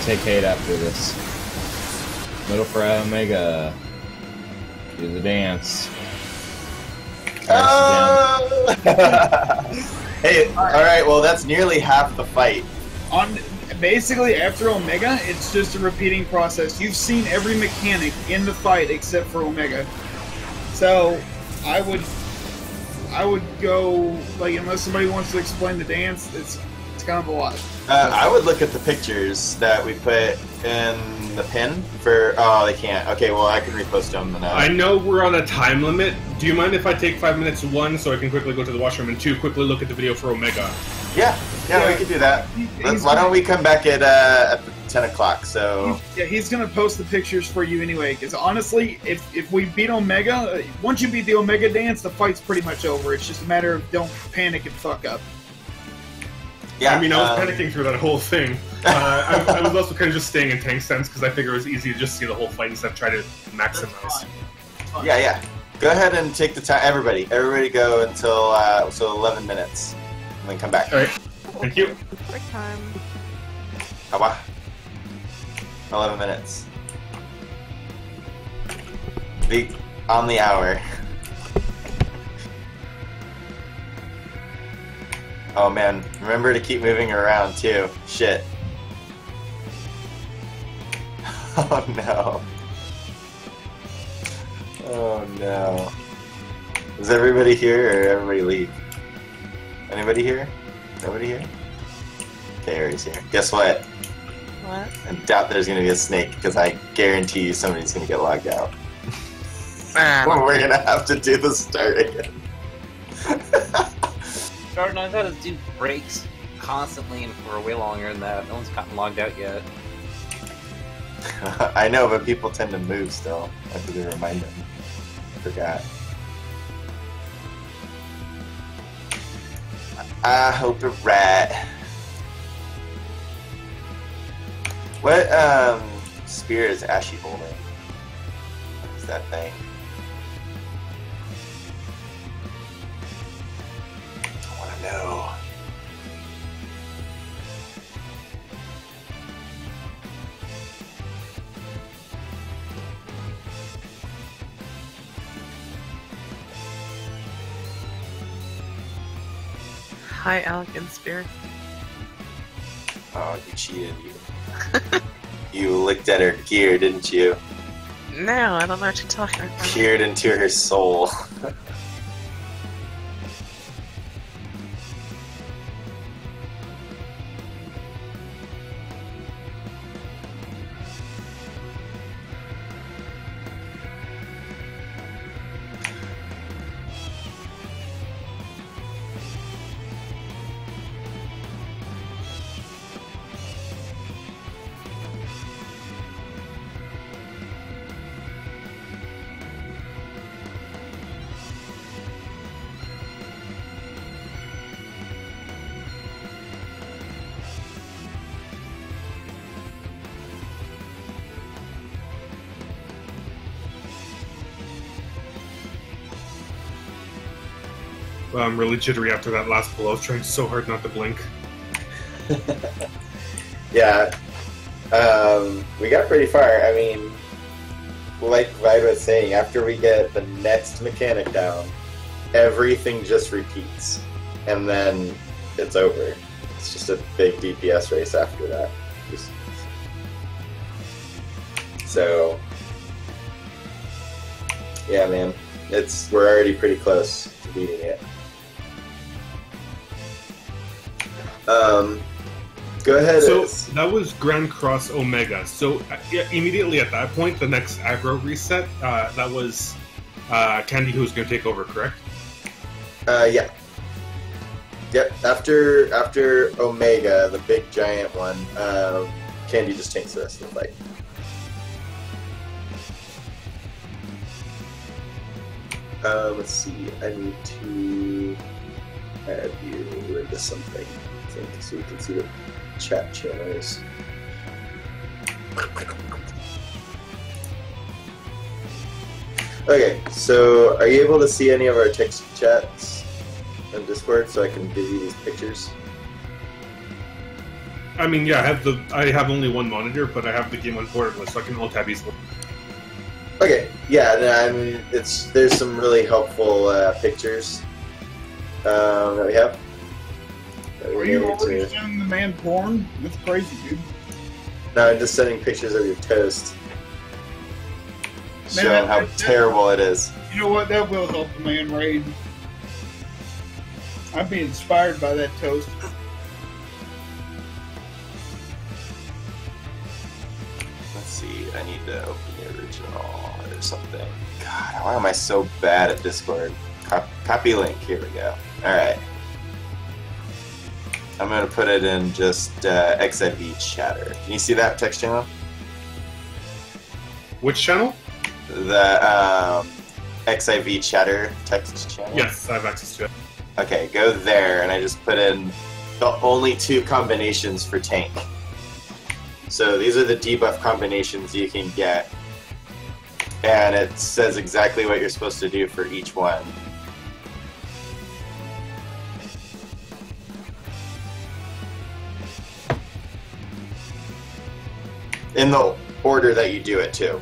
Take hate after this. Middle for Omega. Do the dance. Oh! Hey, alright, well that's nearly half the fight. Basically, after Omega, it's just a repeating process. You've seen every mechanic in the fight except for Omega. So, I would go, like, unless somebody wants to explain the dance, it's kind of a lot. I would look at the pictures that we put in the pin for... Oh, they can't. Okay, well, I can repost them. I know we're on a time limit. Do you mind if I take 5 minutes, one, so I can quickly go to the washroom, and two, quickly look at the video for Omega? Yeah, we can do that. Why don't we come back at 10 o'clock, so... Yeah, he's going to post the pictures for you anyway, because honestly, if we beat Omega, once you beat the Omega dance, the fight's pretty much over. It's just a matter of don't panic and fuck up. Yeah, I mean, I was panicking through that whole thing. I was also kind of just staying in tank stance, because I figured it was easy to just see the whole fight instead of try to maximize. Yeah. Go ahead and take the time. Everybody go until 11 minutes. And then come back. Alright, thank you. Break time. Awa. 11 minutes. On the hour. Oh man, remember to keep moving around too. Shit. Oh no. Oh no. Is everybody here or everybody leave? Anybody here? Nobody here? Okay, Aries here. Guess what? What? I doubt there's gonna be a snake because I guarantee you somebody's gonna get logged out. We're gonna have to do the start again. Jordan, I've had to do breaks constantly and for way longer than that. No one's gotten logged out yet. I know, but people tend to move still. I have to remind them. I forgot. I hope you're right. What spear is Ashy holding? What is that thing? I wanna know. Hi, Elegant Spirit. Oh, you cheated, you. You looked at her gear, didn't you? No, I don't know what you're talking about. Peered into her soul. Well, I'm really jittery after that last blow. I was trying so hard not to blink. Yeah. We got pretty far. I mean, like Clyde was saying, after we get the next mechanic down, everything just repeats. And then it's over. It's just a big DPS race after that. So, yeah, man. We're already pretty close to beating it. Go ahead. So that was Grand Cross Omega. So yeah, immediately at that point, the next aggro reset, that was Candy who was going to take over, correct? Yeah. Yep. After Omega, the big giant one, Candy just takes the rest of the fight. Let's see. I need to add you into something, I think, so you can see the chat channels. Okay, so are you able to see any of our text chats on Discord so I can give you these pictures? I mean, yeah, I have only one monitor, but I have the game on borderless, so I can alt tab easily. Okay, yeah, I mean, there's some really helpful pictures that we have. Are you already sending the man porn? That's crazy, dude. No, I'm just sending pictures of your toast. Man, Showing how terrible it is. You know what? That will help the man raid. I'd be inspired by that toast. Let's see, I need to open the original or something. God, why am I so bad at Discord? Copy link, here we go. Alright. I'm going to put it in just XIV chatter. Can you see that text channel? Which channel? The XIV chatter text channel? Yes, I have access to it. Okay, go there, and I just put in the only 2 combinations for tank. So these are the debuff combinations you can get, and it says exactly what you're supposed to do for each one. In the order that you do it, too.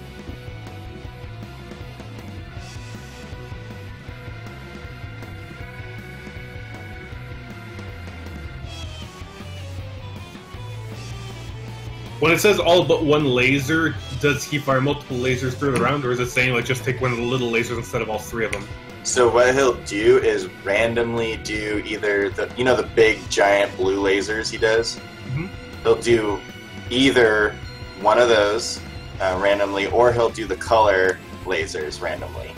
When it says all but one laser, does he fire multiple lasers through the round, or is it saying like just take one of the little lasers instead of all 3 of them? So what he'll do is randomly do either the big giant blue lasers he does. Mm-hmm. He'll do either one of those randomly, or he'll do the color lasers randomly,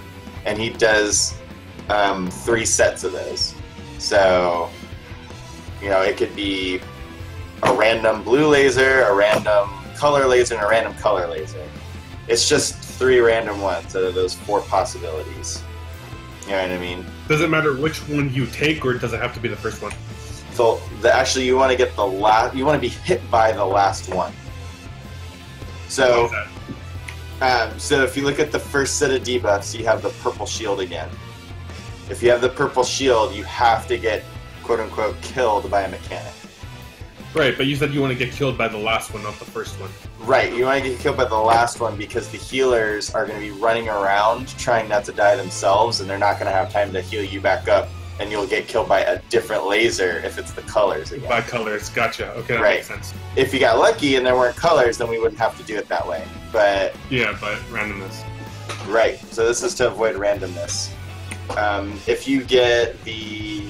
and he does 3 sets of those. So it could be a random blue laser, a random color laser, and a random color laser. It's just 3 random ones out of those 4 possibilities. You know what I mean? Does it matter which one you take, or does it have to be the first one? So actually, you want to get you want to be hit by the last one. So, so if you look at the first set of debuffs, you have the purple shield again. If you have the purple shield, you have to get quote unquote killed by a mechanic. Right, but you said you want to get killed by the last one, not the first one. Right, you want to get killed by the last one because the healers are going to be running around trying not to die themselves, and they're not going to have time to heal you back up and you'll get killed by a different laser if it's the colors again. By colors, gotcha. Okay, that Right. makes sense. If you got lucky and there weren't colors, then we wouldn't have to do it that way. But Yeah, but randomness. right, so this is to avoid randomness. If you get the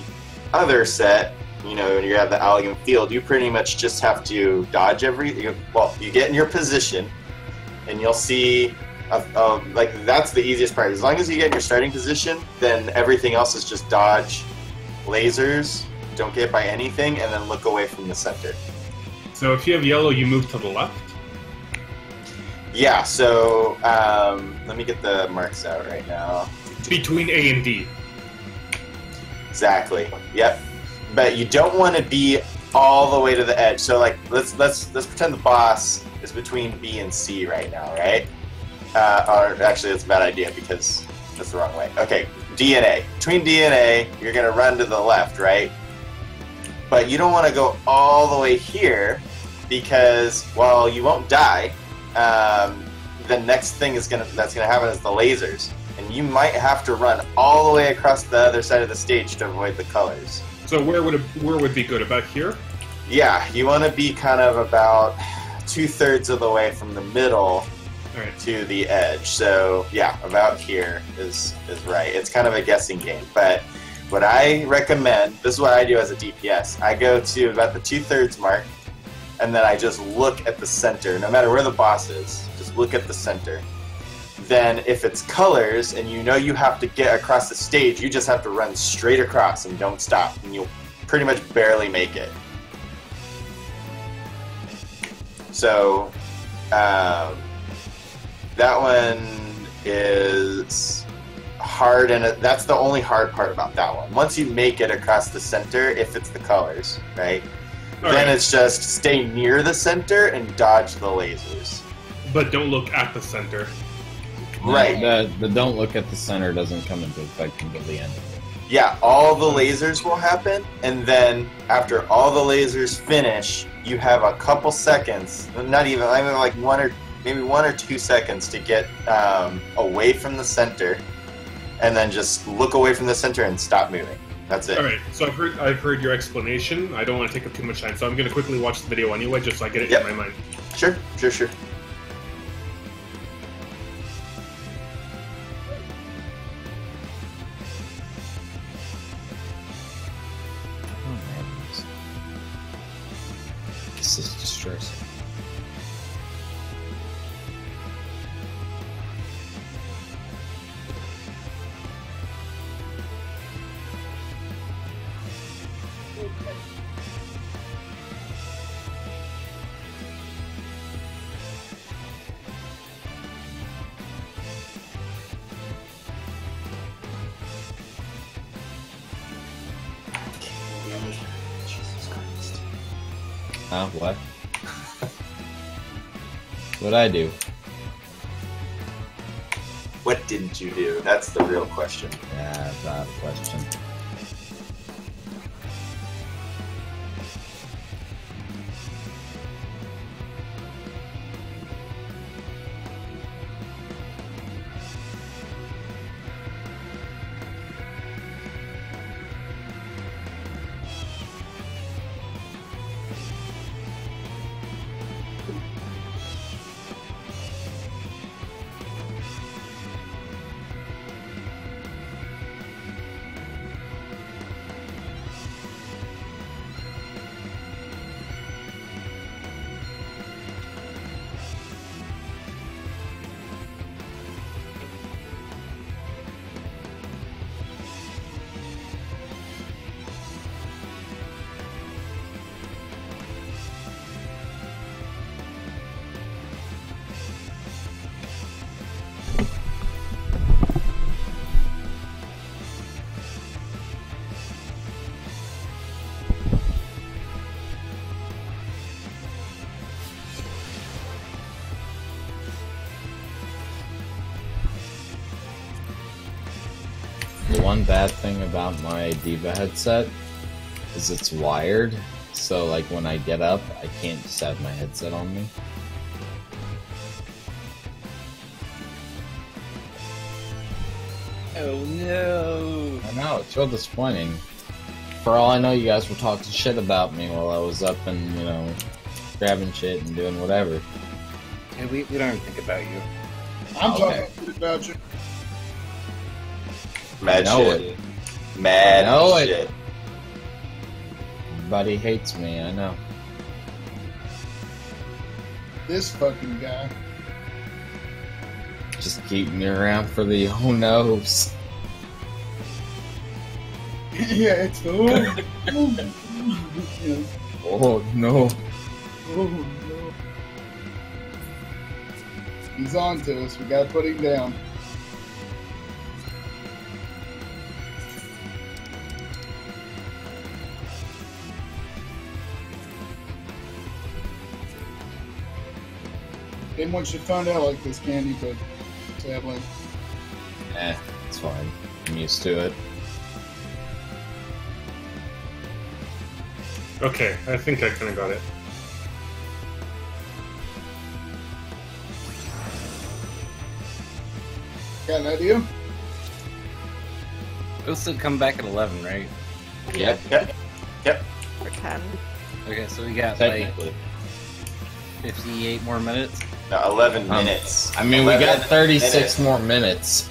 other set, you know, when you have the Allegan Field, you pretty much just have to dodge well, you get in your position, and you'll see, like, that's the easiest part. As long as you get in your starting position, then everything else is just dodge lasers, don't get by anything, and then look away from the center. So if you have yellow, you move to the left? Yeah, so, let me get the marks out right now. Between A and D. Exactly. Yep. But you don't want to be all the way to the edge. So like, let's pretend the boss is between B and C right now, right? Or actually, that's a bad idea because that's the wrong way. Okay, D and A. Between D and A, you're gonna run to the left, right? But you don't want to go all the way here because while you won't die, the next thing that's gonna happen is the lasers, and you might have to run all the way across the other side of the stage to avoid the colors. So where would be good? About here? Yeah, you want to be kind of about 2/3 of the way from the middle Alright. to the edge. So yeah, about here is right. It's kind of a guessing game, but what I recommend, this is what I do as a DPS. I go to about the 2/3 mark, and then I just look at the center. No matter where the boss is, just look at the center. Then if it's colors and you know you have to get across the stage, you just have to run straight across and don't stop, and you'll pretty much barely make it. So that one is hard, and that's the only hard part about that one. Once you make it across the center, if it's the colors, right? Then it's just stay near the center and dodge the lasers. But don't look at the center. Right. The don't look at the center doesn't come into effect until the end of it. Yeah, all the lasers will happen, and then after all the lasers finish, you have a couple seconds, not even, I mean like maybe 1 or 2 seconds to get away from the center, and then just look away from the center and stop moving. That's it. Alright, so I've heard your explanation. I don't want to take up too much time, so I'm going to quickly watch the video anyway, just so I get it in my mind. Sure. Oh, man. This is distressing. What? What'd I do? What didn't you do? That's the real question. Yeah, bad question. The one bad thing about my Diva headset is it's wired, so like when I get up, I can't just have my headset on me. Oh no! I know, it's real disappointing. For all I know, you guys were talking shit about me while I was up and, you know, grabbing shit and doing whatever. Hey, we don't even think about you. I'm Okay. talking about you. Mad I know shit. it. Mad I know it. shit. Everybody hates me, I know. This fucking guy. Just keep me around for the who knows. Yeah, it's the yes. Oh no. Oh no. He's on to us. We gotta put him down. Didn't want you to find out like this, Candy, but sadly. It's fine. I'm used to it. Okay, I think I kind of got it. Got an idea? It'll still come back at 11, right? Yep. Yep. For 10. Okay, so we got like Technically. 58 more minutes. No, 11 minutes. I mean, we 11 got 36 minutes. more minutes.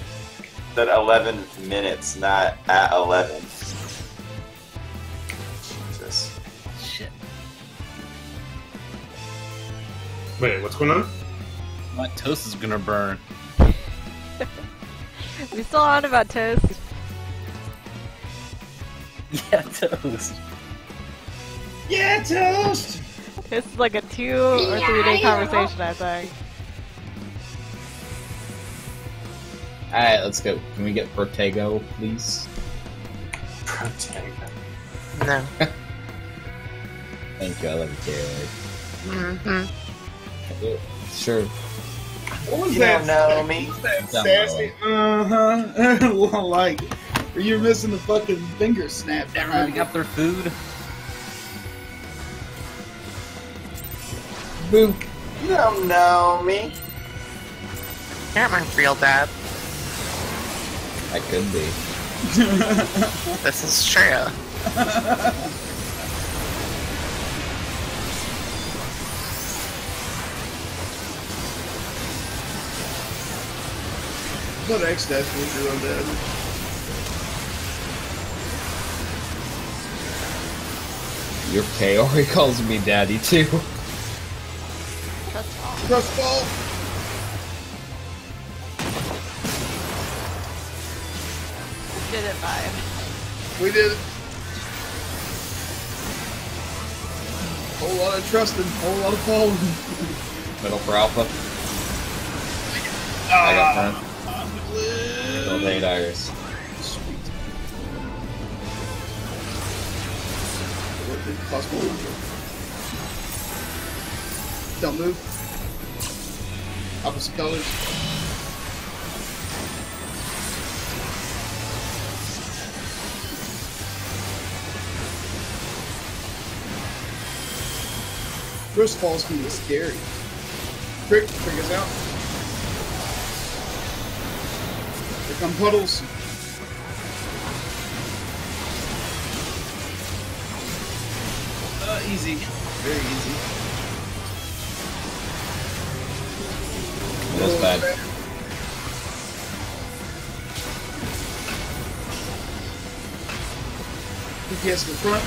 Said 11 minutes, not at 11. Jesus. Shit. Wait, what's going on? My toast is gonna burn. We still on about toast? Yeah, toast. Yeah, toast! This is like a 2 or 3 day conversation, I think. Alright, let's go. Can we get Protego, please? Protego. No. Thank you, I love you, Taylor. Mm-hmm. Sure. What was You that? don't know me. What was that Don't sassy? Well, like, or you're missing the fucking finger snap Everybody behind got their food. Boo. You don't know me. You're my real dad. I could be. This is true. What X Dash was your own dad? Your Kaori calls me daddy too. Trust fall. Trust fall. Did it 5. We did it. Whole lot of trusting, whole lot of following. Middle for Alpha. I got front. Build 8 Iris. Sweet. Possible. Don't move. Opposite colors. First falls can be scary. Trick us out. Here come puddles. Easy. Very easy. That's bad. DPS in the front.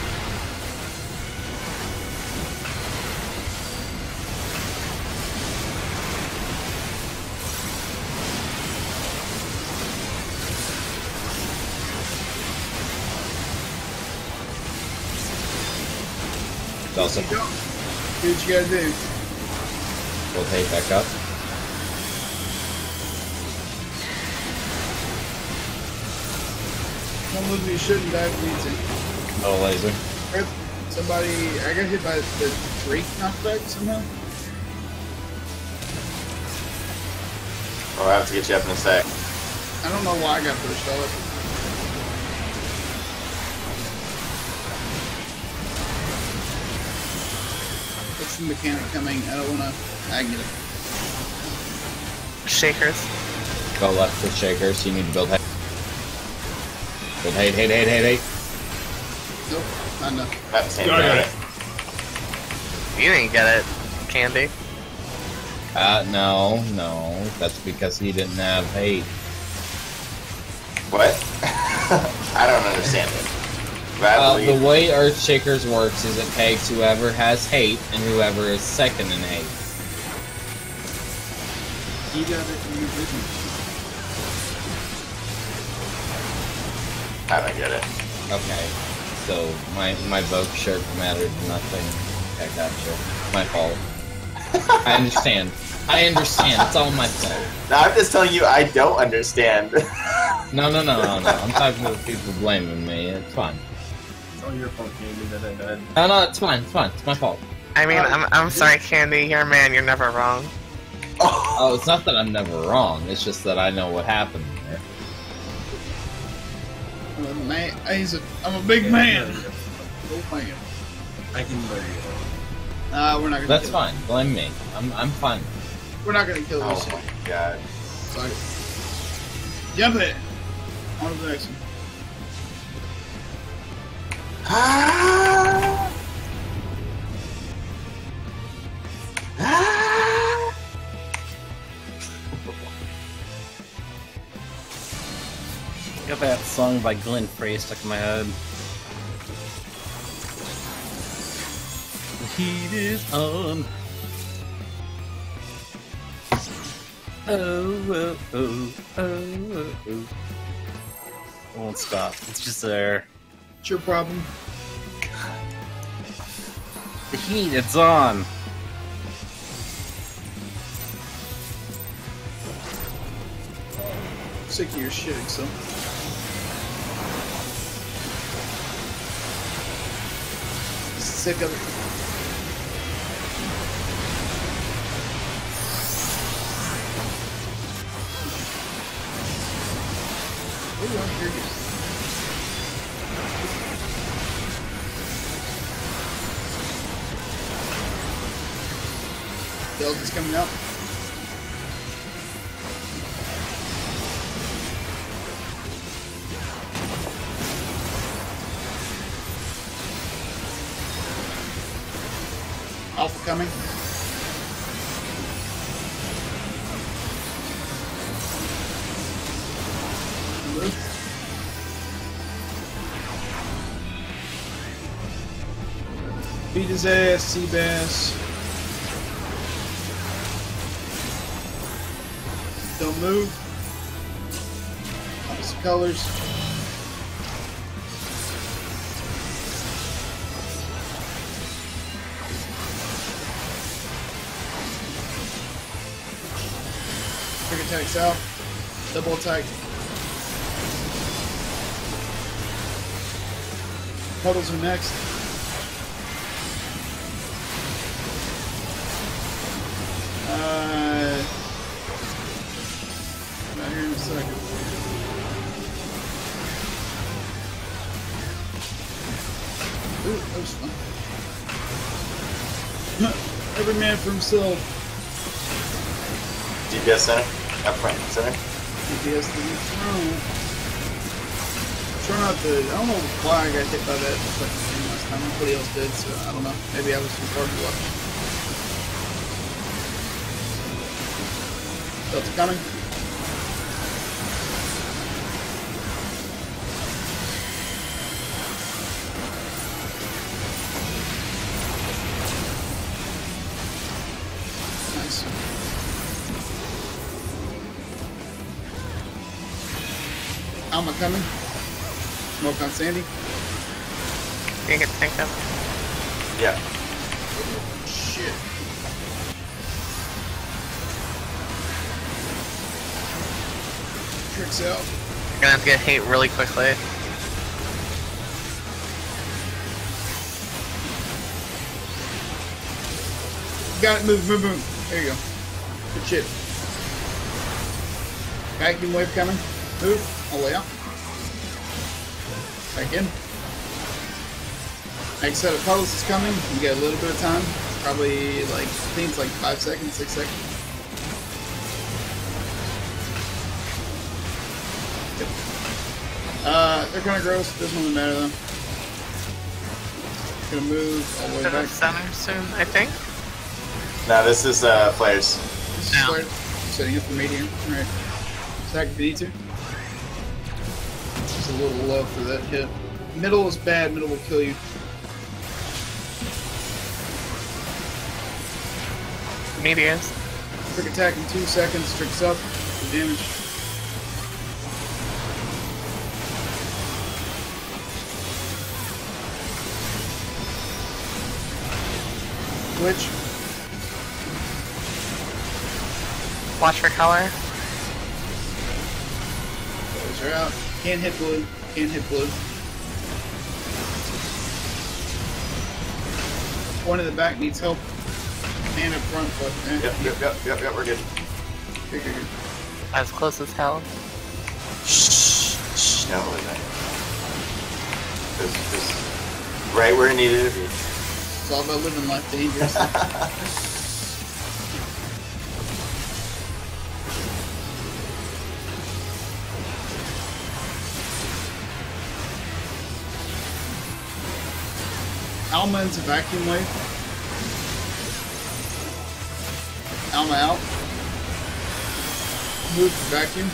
Delta. Do what you gotta do. Build 8 back up. Don't move you shouldn't die if needs it. Middle laser. Somebody, I got hit by the Drake knockback somehow. I'll have to get you up in a sec. I don't know why I got pushed off. It's the mechanic coming. I don't wanna. I can get it. Shakers. Go left with Shakers. You need to build 8. But hate. Nope, not enough. That's him. I got it. You didn't get it, Candy. No. That's because he didn't have hate. What? I don't understand it. But I believe- The way Earthshakers works is it pegs whoever has hate and whoever is second in hate. You got it, you didn't. I don't get it. Okay. So my vote shirt mattered nothing. I gotcha. My fault. I understand. It's all my fault. No, I'm just telling you I don't understand. No. I'm talking to the people blaming me. It's fine. It's all your fault, Candy, that I died. No, it's fine. It's my fault. I mean, I'm sorry, Candy. You're a man. You're never wrong. Oh, it's not that I'm never wrong. It's just that I know what happened there. I'm a big man. Oh, man. I can bury you. We're not gonna. That's kill fine. Blame me. I'm fine. We're not gonna kill this. Oh my god. Sorry. Jump it. On to the next one. Ah! Ah! Got that song by Glenn Frey stuck in my head. The heat is on. Oh. It won't stop. It's just there. It's your problem. The heat, it's on. Sick of your shitting, son. Sick of it. Ooh, I hear you. Delta's coming up. Alpha coming. Move. Beat his ass, Seabass. Don't move. Opposite colors. Quick attacks out. Double attack. Puddles are next. Not here in a second. Ooh, that was fun. Every man for himself. DPS center? Up front center? DPS to the front. Try not to. I don't know why I got hit by that fucking thing last time. Nobody else did, so I don't know. Maybe I was too far to watch. Delta coming. Nice. Alma coming. Smoke on Sandy. You get tanked up. Yeah. Shit. Tricks out. You're gonna have to get hate really quickly. Got it. Move. There you go. Good shit. Vacuum wave coming. Move. All the way out. Back in. Next set of puddles is coming. You get a little bit of time. Probably like, I think it's like 5 seconds, 6 seconds. Yep. They're kind of gross. Doesn't really matter though. Gonna move all the way To the back. center soon, I think. No, this is flares. This is No. where setting up the medium. Alright. Attack if you need to. It's a little low for that hit. Middle is bad. Middle will kill you. Meteors. Trick attack in 2 seconds. Tricks up. For damage. Glitch. Watch for color. Those are out. Can't hit blue. Can't hit blue. One in the back needs help. Man up front, but Yep, we're good. Good. As close as hell. Shh, no, we're not. This right where it needed to be. It's all about living life dangerous. Alma into vacuum wave. Alma out. Move to vacuum.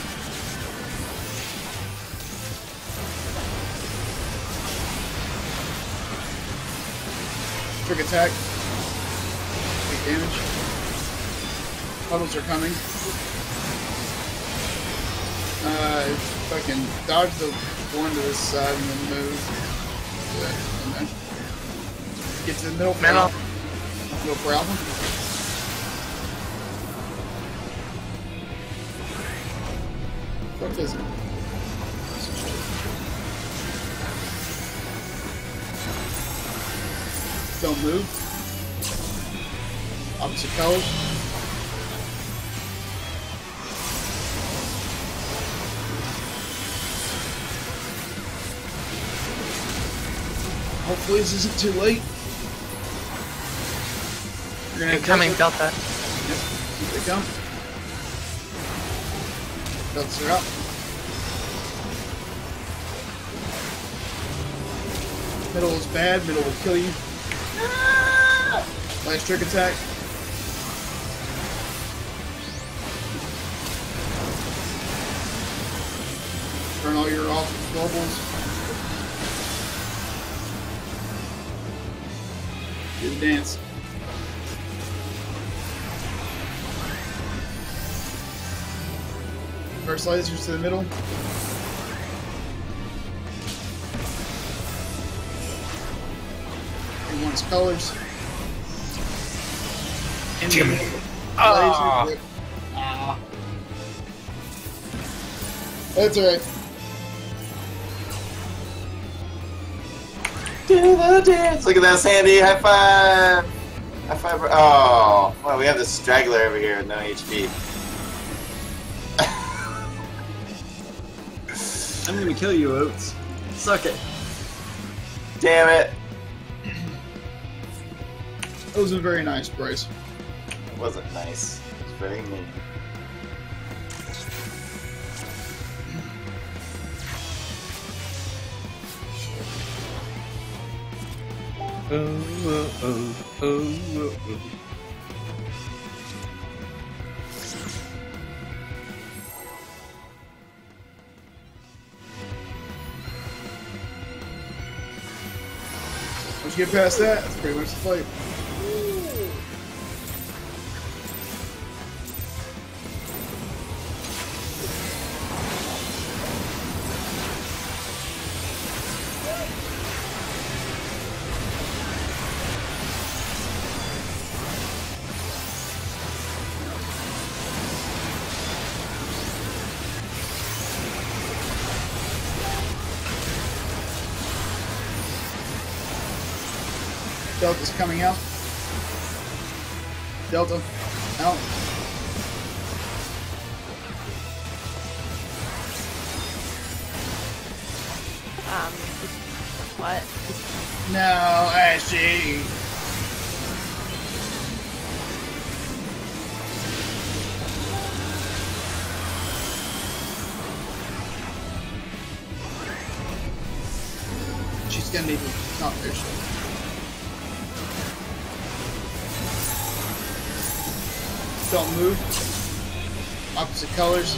Trick attack. Take damage. Puddles are coming. Fucking dodge the one to this side and then move. And then get to the middle. Middle. No problem. What is it? Don't move. Opposite colors. Hopefully this isn't too late. You're gonna have Incoming Delta. Yep, keep they come. Deltas are out. Middle is bad, middle will kill you. Last trick attack. Turn all your off globals. Do the dance. First lasers to the middle. He wants colors. Damn it. Laser. That's alright. Do the dance. Look at that, Sandy. High five. High five. Oh, well, we have this straggler over here with no HP. I'm gonna kill you, Oats. Suck it. Damn it. That was a very nice, Bryce. It wasn't nice. It was very mean. Once you get past that, that's pretty much the fight. Delta's coming out. Delta, out. What? No, Ashy. She's gonna need to not fish. Don't move. Opposite colors.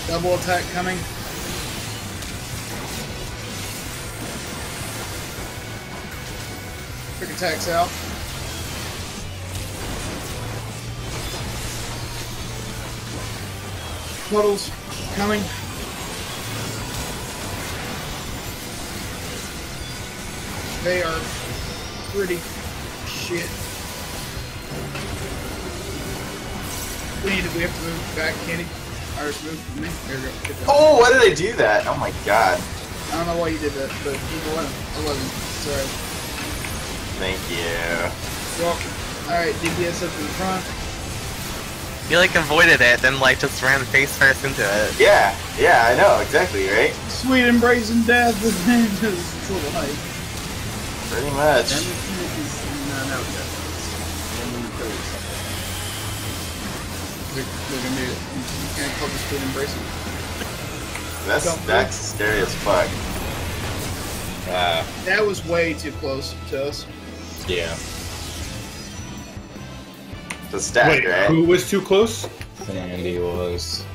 Double attack coming. Quick attacks out. Puddles coming. They are pretty shit. We have to move back, Kenny. Ours move from me. There we go. Get that. Oh, why did I do that? Oh my god. I don't know why you did that, but you know what? 11. Sorry. Thank you. Well, alright, DPS up in front. You like avoided it, then like just ran face first into it. Yeah, I know, exactly, right? Sweet embracing death is a little hype. Pretty much. That mechanic is not out yet. And when you kill yourself. They're gonna do it. You can't call this sweet embracing. That's scary as fuck. That was way too close to us. Yeah. The stack, Wait, right? who was too close? Sandy was.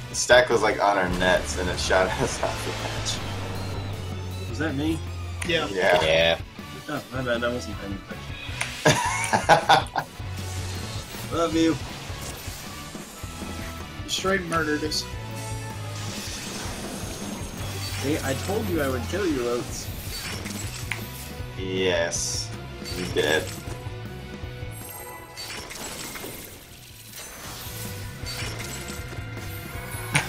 The stack was like on our nets and it shot us off the Was that me? Yeah. match. Yeah. Yeah. Oh, my bad. I wasn't paying attention. Love you. Straight murdered us. Hey, I told you I would kill you, Oats. Yes, you did.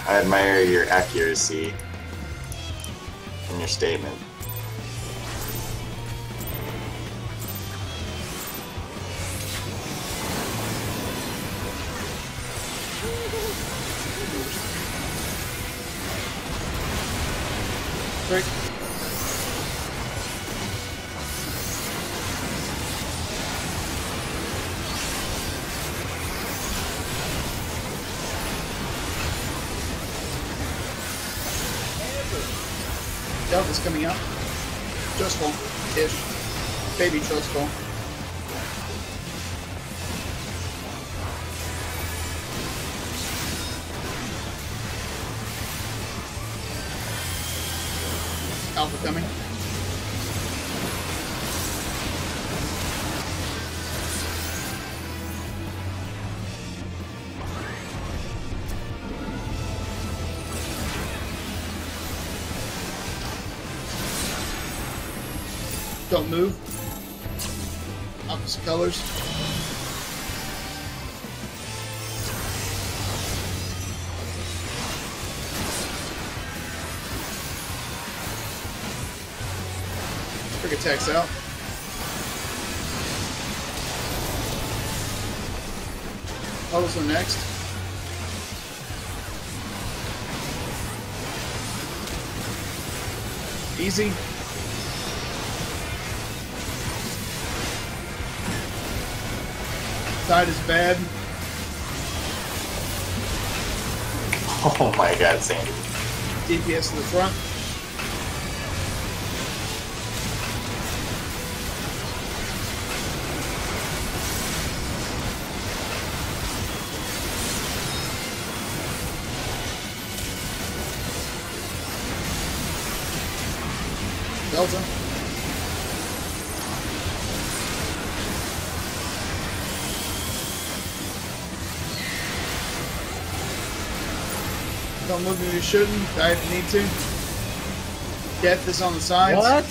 I admire your accuracy in your statement. Break. Delta's coming up. Trustful-ish. Baby trustful. Alpha coming. Don't move. Opposite colors. Quick attacks out. Autos are next. Easy. Side is bad. Oh my god, Sandy. DPS in the front. Delta. Don't move if you shouldn't. Die if you need to. Death is on the sides. What?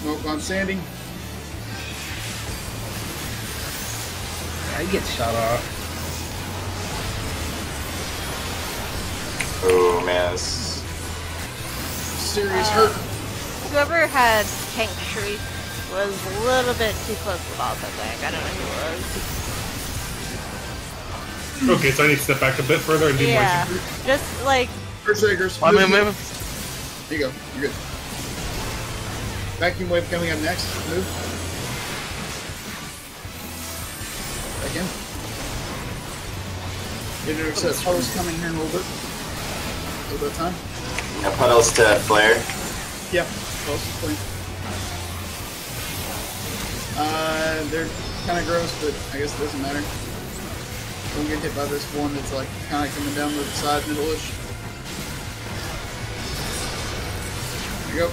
Smoke on Sandy. I get shot off. Oh man, this Serious hurt. Whoever had Tank Shriek was a little bit too close to the boss, I think. I don't know who it was. Okay, so I need to step back a bit further and do Yeah, my just like, Berserkers. Move. There you go. You're good. Vacuum wave coming up next. Move. Back in. It says puddles coming here in a little bit. A little bit of time. Now puddles to flare. Yeah, puddles to flare. They're kind of gross, but I guess it doesn't matter. Don't get hit by this one that's like kind of coming down the side, middle-ish. There you go.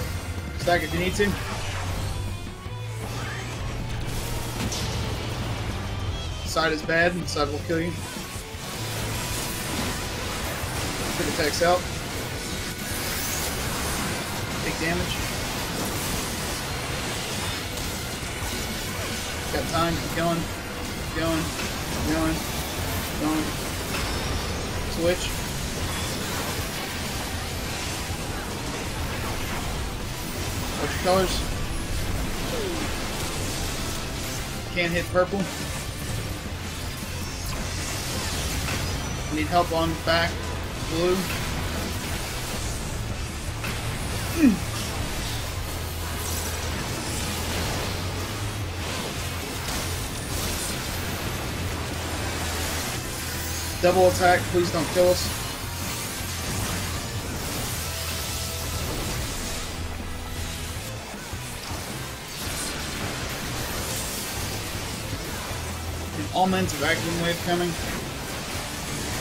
Stack if you need to. Side is bad, and side will kill you. Quick attacks out. Take damage. Got time, keep going. Keep going. Keep going. Keep going. Switch. Watch your colors. Can't hit purple. Need help on back. Blue. Double attack, please don't kill us. All men's vacuum wave coming.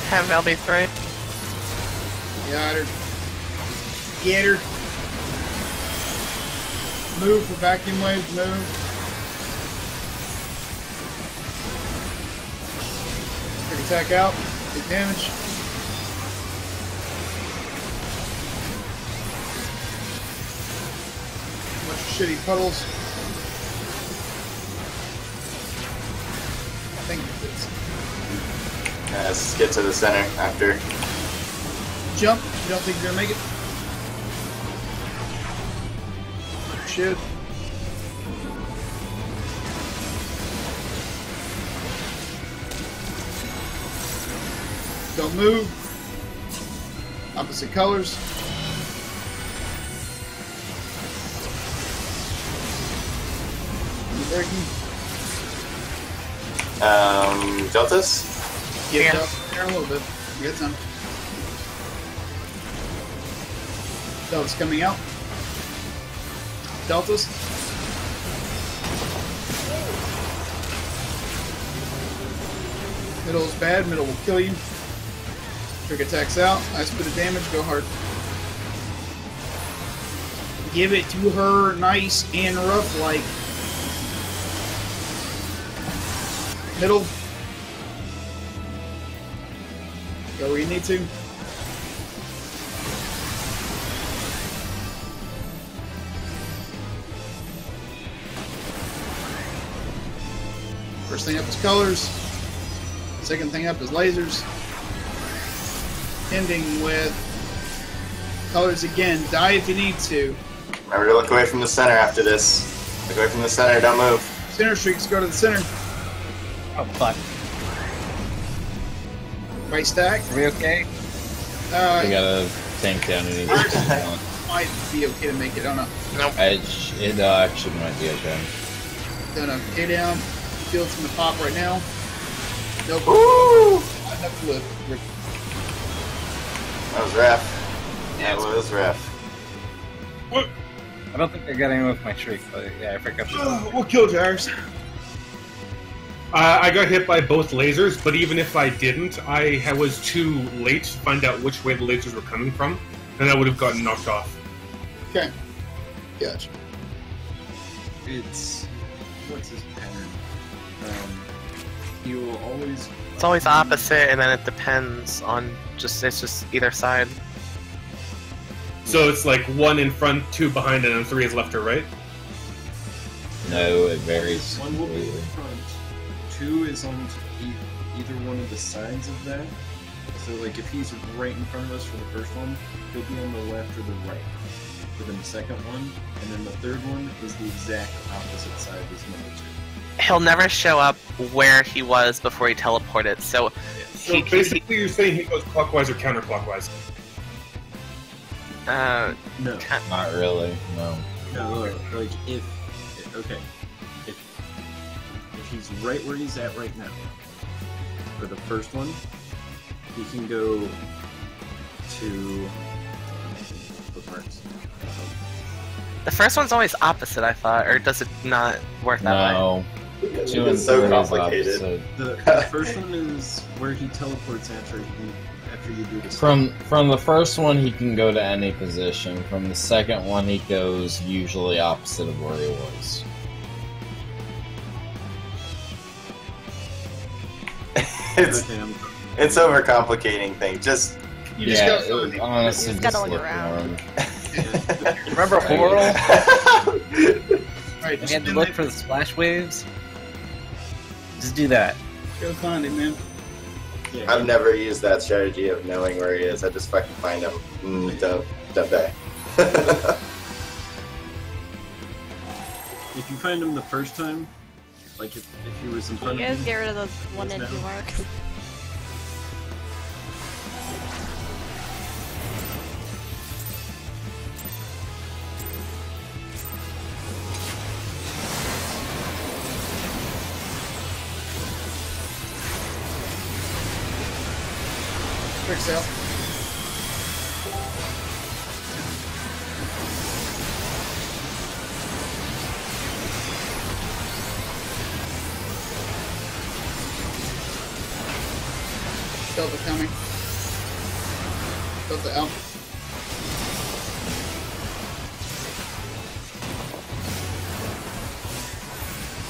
Have LB3. Got her. Get her. Move for vacuum wave, move. Quick attack out, take damage. Bunch of shitty puddles. I think it's Let's get to the center after. jump. You don't think you're gonna make it? Should. Don't move. Opposite colors. Breaking. Deltas? Get Yeah. up there a little bit. Get some. Deltas coming out. Deltas. Middle is bad. Middle will kill you. Trick attacks out. Nice bit of damage. Go hard. Give it to her nice and rough like. Middle. Go where you need to. First thing up is colors. Second thing up is lasers. Ending with colors again. Die if you need to. Remember to look away from the center after this. Look away from the center, don't move. Center streaks go to the center. Oh, fuck. Right stack. Are we okay? We gotta tank down any of this talent. Might be okay to make it. I don't know. Nope. It actually might be okay. Don't know. K down. Field's in the pop right now. Nope. Woo! Not enough to live. That was rough. That was rough. I don't think I got any with my shriek, but yeah, I forgot. We'll kill Jars. I got hit by both lasers, but even if I didn't, I was too late to find out which way the lasers were coming from, and I would have gotten knocked off. Okay. Gotcha. It's what's his pattern? He will always. It's always opposite, and then it depends on it's just either side. So it's like 1 in front, 2 behind, and then 3 is left or right? No, it varies. One will be in front. 2 is on either one of the sides of that. So, like, if he's right in front of us for the first one, he'll be on the left or the right for the second one, and then the third one is the exact opposite side as number 2. He'll never show up where he was before he teleported, so So basically you're saying he goes clockwise or counterclockwise? No. Not really, no. No, like, if he's right where he's at right now, for the first one, he can go to bookmarks. The first one's always opposite, I thought, or does it not work that way? No. It's 2 and so 3 is complicated. opposite. The first one is where he teleports after you do the From the first one, he can go to any position. From the second one, he goes usually opposite of where he was. It's overcomplicating things. Just You just yeah, gotta, honestly, You just gotta just look look around. around. Remember Horror? Alright, You just had to spin look that- for the splash waves? Just do that. Go find him, man. Yeah, I've never used that strategy of knowing where he is. I just fucking find him. Don't die. if you find him the first time, like if he was in Can front you of guys you, get rid of those 1 and 2 now. marks? Quick sale. Delta coming. Delta out.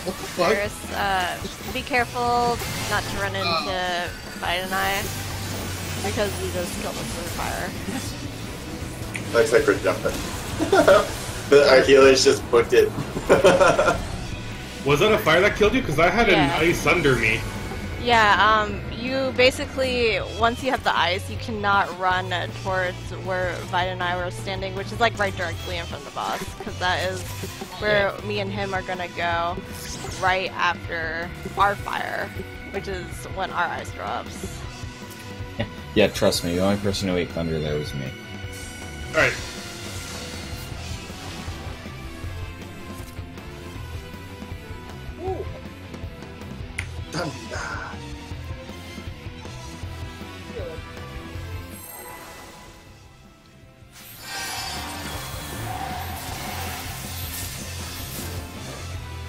What the fuck? There's, be careful not to run into Bite and I, because you just killed us with fire. Looks like we're jumping. The Achilles just booked it. Was that a fire that killed you? Because I had Yeah. an ice under me. Yeah, you basically, once you have the ice, you cannot run towards where Vita and I were standing, which is like right directly in front of us, because that is where me and him are gonna go right after our fire, which is when our ice drops. Yeah, trust me, the only person who ate thunder there was me. Alright.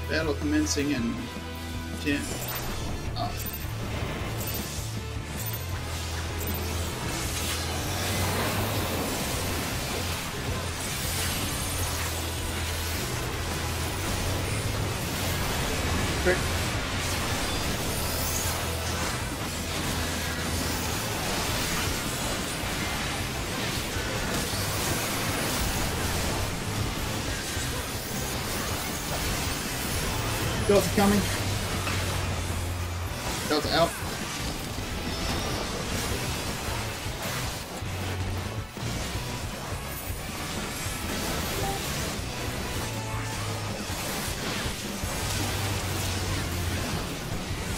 Battle commencing in 10. Oh. Quick. Delta coming. Delta out.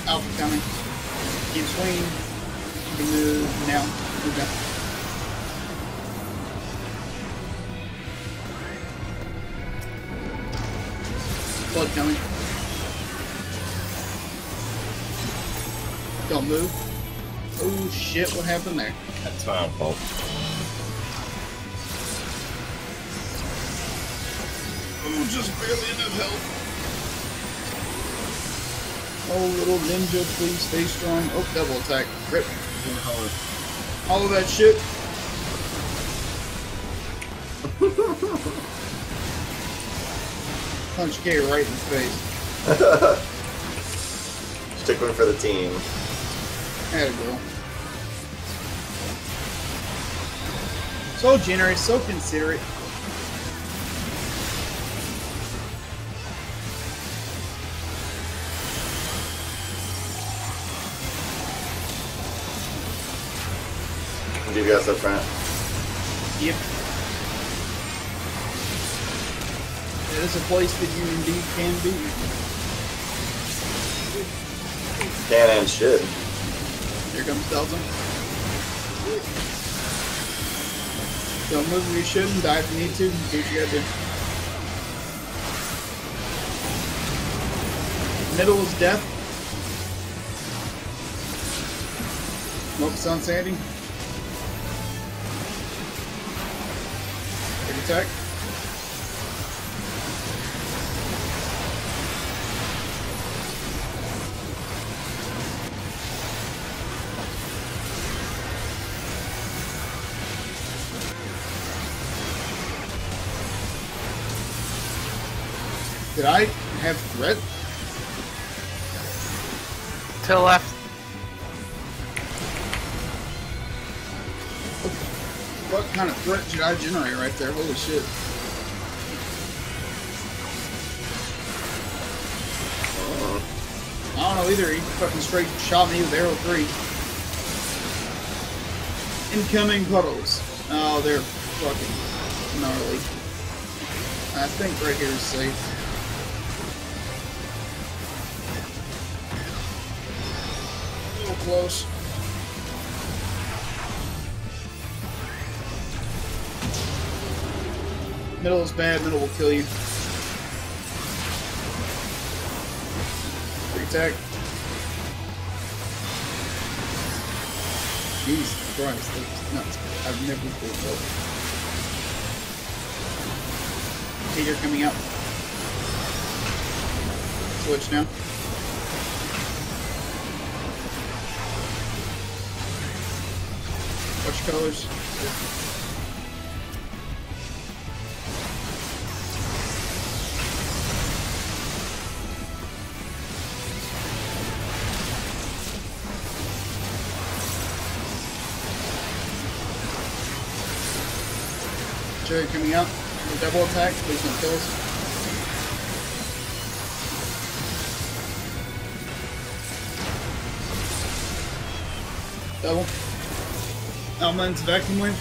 Alpha coming. Keep swinging. You can move now. Move down. Blood coming. Don't move. Oh shit, what happened there? That's my own fault. Oh, just barely enough health. Oh, little ninja, please stay strong. Oh, double attack. Rip. All of that shit. Punch K right in the face. Stick one for the team. Had a girl. So generous, so considerate. I'll give you guys up front. Yep. It is a place that you indeed can be. Can and should. Here comes Delta. Don't move if you shouldn't. Die if you need to. Do what you gotta do. Middle is death. Focus on Sandy. Big attack. Did I have threat? To the left. What kind of threat did I generate right there? Holy shit. I don't know either. He fucking straight shot me with arrow 3. Incoming puddles. Oh, they're fucking gnarly. I think right here is safe. A little close. Middle is bad, middle will kill you. Free attack. Jesus Christ, that's nuts. I've never pulled that. Hater coming out. Switch now. Watch colors. Jerry coming out. Double attack, please don't kill us. Double. Almonds vacuum wave.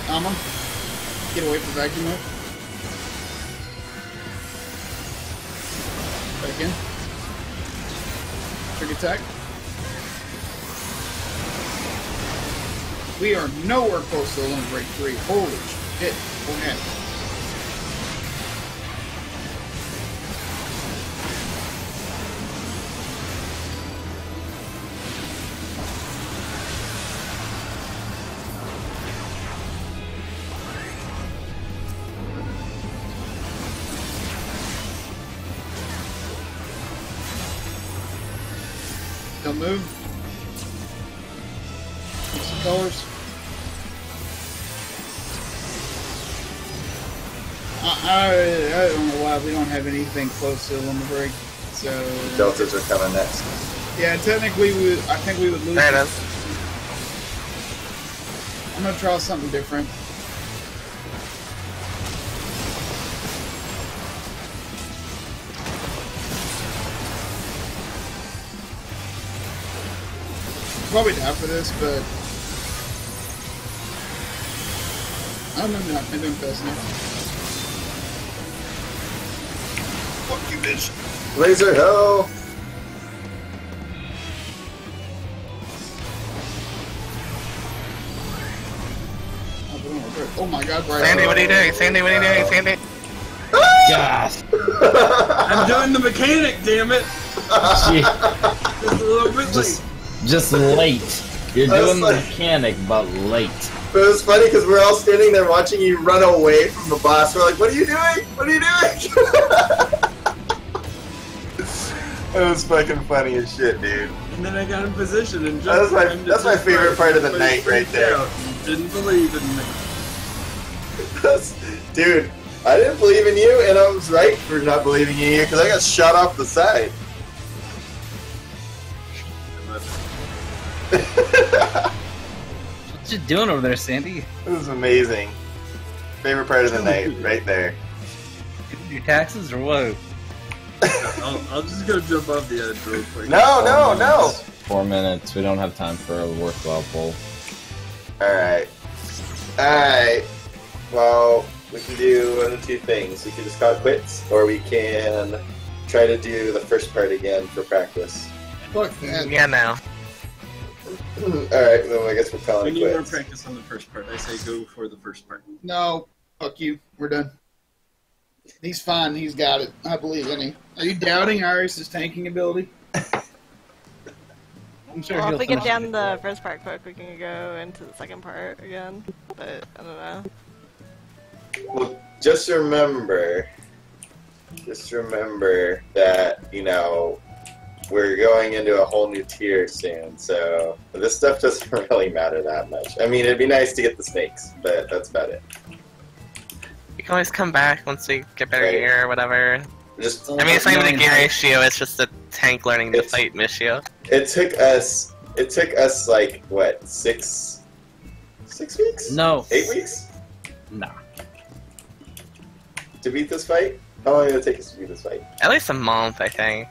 Alma. Get away from vacuum wave. Back in. Trick attack. We are nowhere close to limit break 3. Holy shit. What happened? Don't move. Mix some colors. I don't know why we don't have anything close to limit break. So Deltas are coming next. yeah, technically I think we would lose. There it is. I'm gonna try something different. Probably die for this, but I don't know. Maybe I'm fast enough. Fuck you, bitch. Laser ho! Oh my god, Brian. Sandy, what are you doing? Sandy, what are you doing? Sandy? Gosh. I'm doing the mechanic, damn it! Gee, Just a little bit late. just late. You're I was doing the like- mechanic, but late. But it was funny because we're all standing there watching you run away from the boss. We're like, what are you doing? What are you doing? It was fucking funny as shit, dude. And then I got in position and just That's my favorite part of the night right there. Didn't believe in me. Dude, I didn't believe in you, and I was right for not believing in you because I got shot off the side. What you doing over there, Sandy? It was amazing. Favorite part of the night, right there. Your taxes or what? I'll just go jump off the edge real quick. No! 4 minutes. We don't have time for a worthwhile pull. Alright. Well, we can do one of two things. We can just call it quits, or we can try to do the first part again for practice. Fuck that. Yeah, now. Alright, well, I guess we're calling We it need more quits. practice on the first part. I say go for the first part. No, fuck you. We're done. He's fine. He's got it. I believe in him. Are you doubting Iris' tanking ability? I'm sure Well, he'll if we get finish down it. the first part quick, we can go into the second part again. But I don't know. Well, just remember that, you know, we're going into a whole new tier soon, so this stuff doesn't really matter that much. I mean, it'd be nice to get the snakes, but that's about it. You can always come back once we get better Right. gear or whatever. Just, I mean, it's not even a gear Million issue, it's just a tank learning to It's- fight issue. it took us like, what, 6 weeks? No. 8 weeks? Nah. To beat this fight? How long did it take us to beat this fight? At least a month, I think.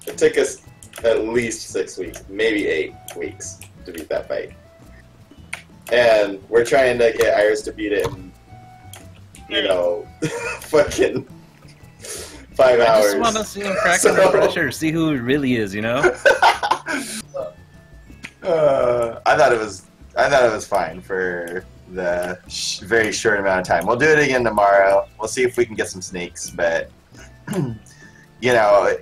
It took us at least 6 weeks, maybe 8 weeks to beat that fight. And we're trying to get Iris to beat it in, you know, fucking 5 I hours. just want to see him crack So- under pressure, see who it really is, you know? I thought it was fine for the very short amount of time. We'll do it again tomorrow. We'll see if we can get some snakes, but you know,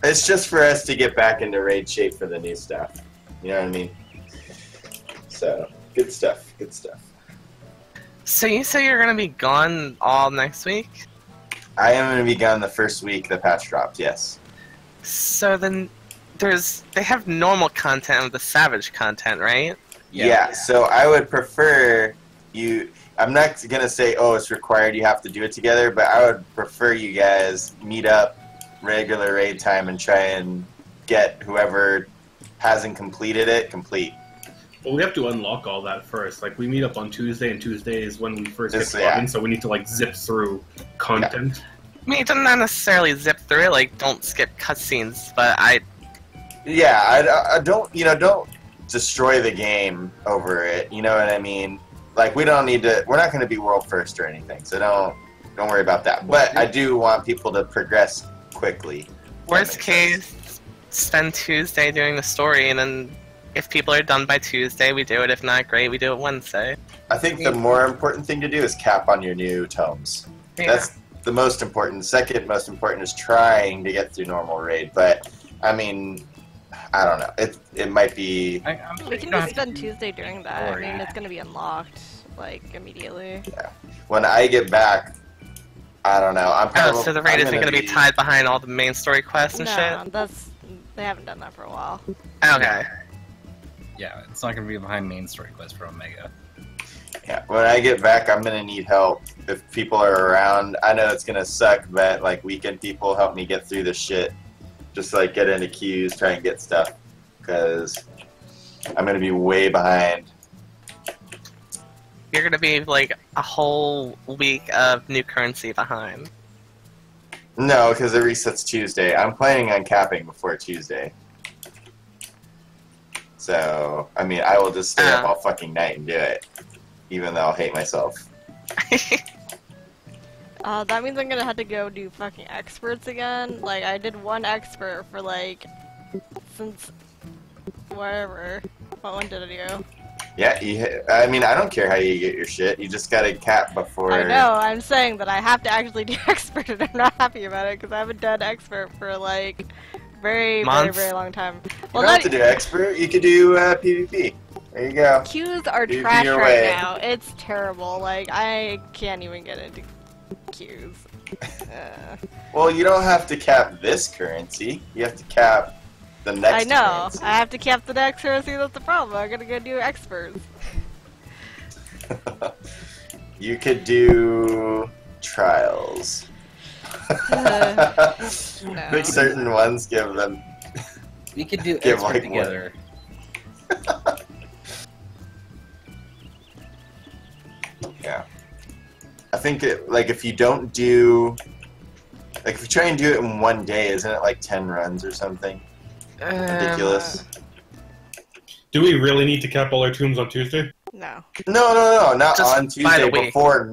it's just for us to get back into raid shape for the new stuff. You know what I mean? So, good stuff. Good stuff. So you say you're gonna be gone all next week? I am going to be gone the first week the patch dropped, yes. So then they have normal content of the Savage content, right? Yeah, so I would prefer you... I'm not going to say, oh, it's required you have to do it together, but I would prefer you guys meet up regular raid time and try and get whoever hasn't completed it complete. Well, we have to unlock all that first. Like, we meet up on Tuesday, and Tuesday is when we first Yes, get yeah. logged in, so we need to, like, zip through content. I mean, it doesn't not necessarily zip through it, like, don't skip cutscenes, but Yeah, I don't, you know, don't destroy the game over it, you know what I mean? Like, we don't need to, we're not going to be world first or anything, so don't worry about that. But I do want people to progress quickly. worst That makes sense. case, spend Tuesday doing the story, and then if people are done by Tuesday, we do it. If not, great, we do it Wednesday. I think the more important thing to do is cap on your new tomes. Yeah. That's the most important. Second most important is trying to get through normal raid, but, I mean, I don't know. It might be... I'm We can just spend Tuesday doing that. I mean, it's gonna be unlocked, like, immediately. When I get back, I don't know. Oh, so the raid isn't going to be tied behind all the main story quests and No, they haven't done that for a while. shit? Okay. Yeah, it's not going to be behind main story quest for Omega. Yeah, when I get back, I'm gonna need help. If people are around, I know it's gonna suck, but like weekend people help me get through this shit. Just like get into queues, try and get stuff, because I'm gonna be way behind. You're going to be like a whole week of new currency behind. No, because it resets Tuesday. I'm planning on capping before Tuesday. So, I mean, I will just stay up all fucking night and do it, even though I'll hate myself. That means I'm gonna have to go do fucking experts again. Like, I did one expert for, like, since wherever. What one did I do? Yeah, I mean, I don't care how you get your shit. You just gotta cap before... I know, I'm saying that I have to actually do expert, and I'm not happy about it, because I haven't done expert for, like, very long time. You Well, don't have to do expert. You could do PvP. There you go. queues are Do trash your right way. now. It's terrible. Like, I can't even get into queues. Well, you don't have to cap this currency. You have to cap the next I know. currency. I have to cap the next currency. That's the problem. I'm gonna go do experts. You could do trials. No. Pick certain ones, give them. We could do Give expert like together. Yeah. I think like if you don't do, like if you try and do it in one day, isn't it like 10 runs or something? Ridiculous. Do we really need to cap all our tombs on Tuesday? No. No, not Just on by the Tuesday week. before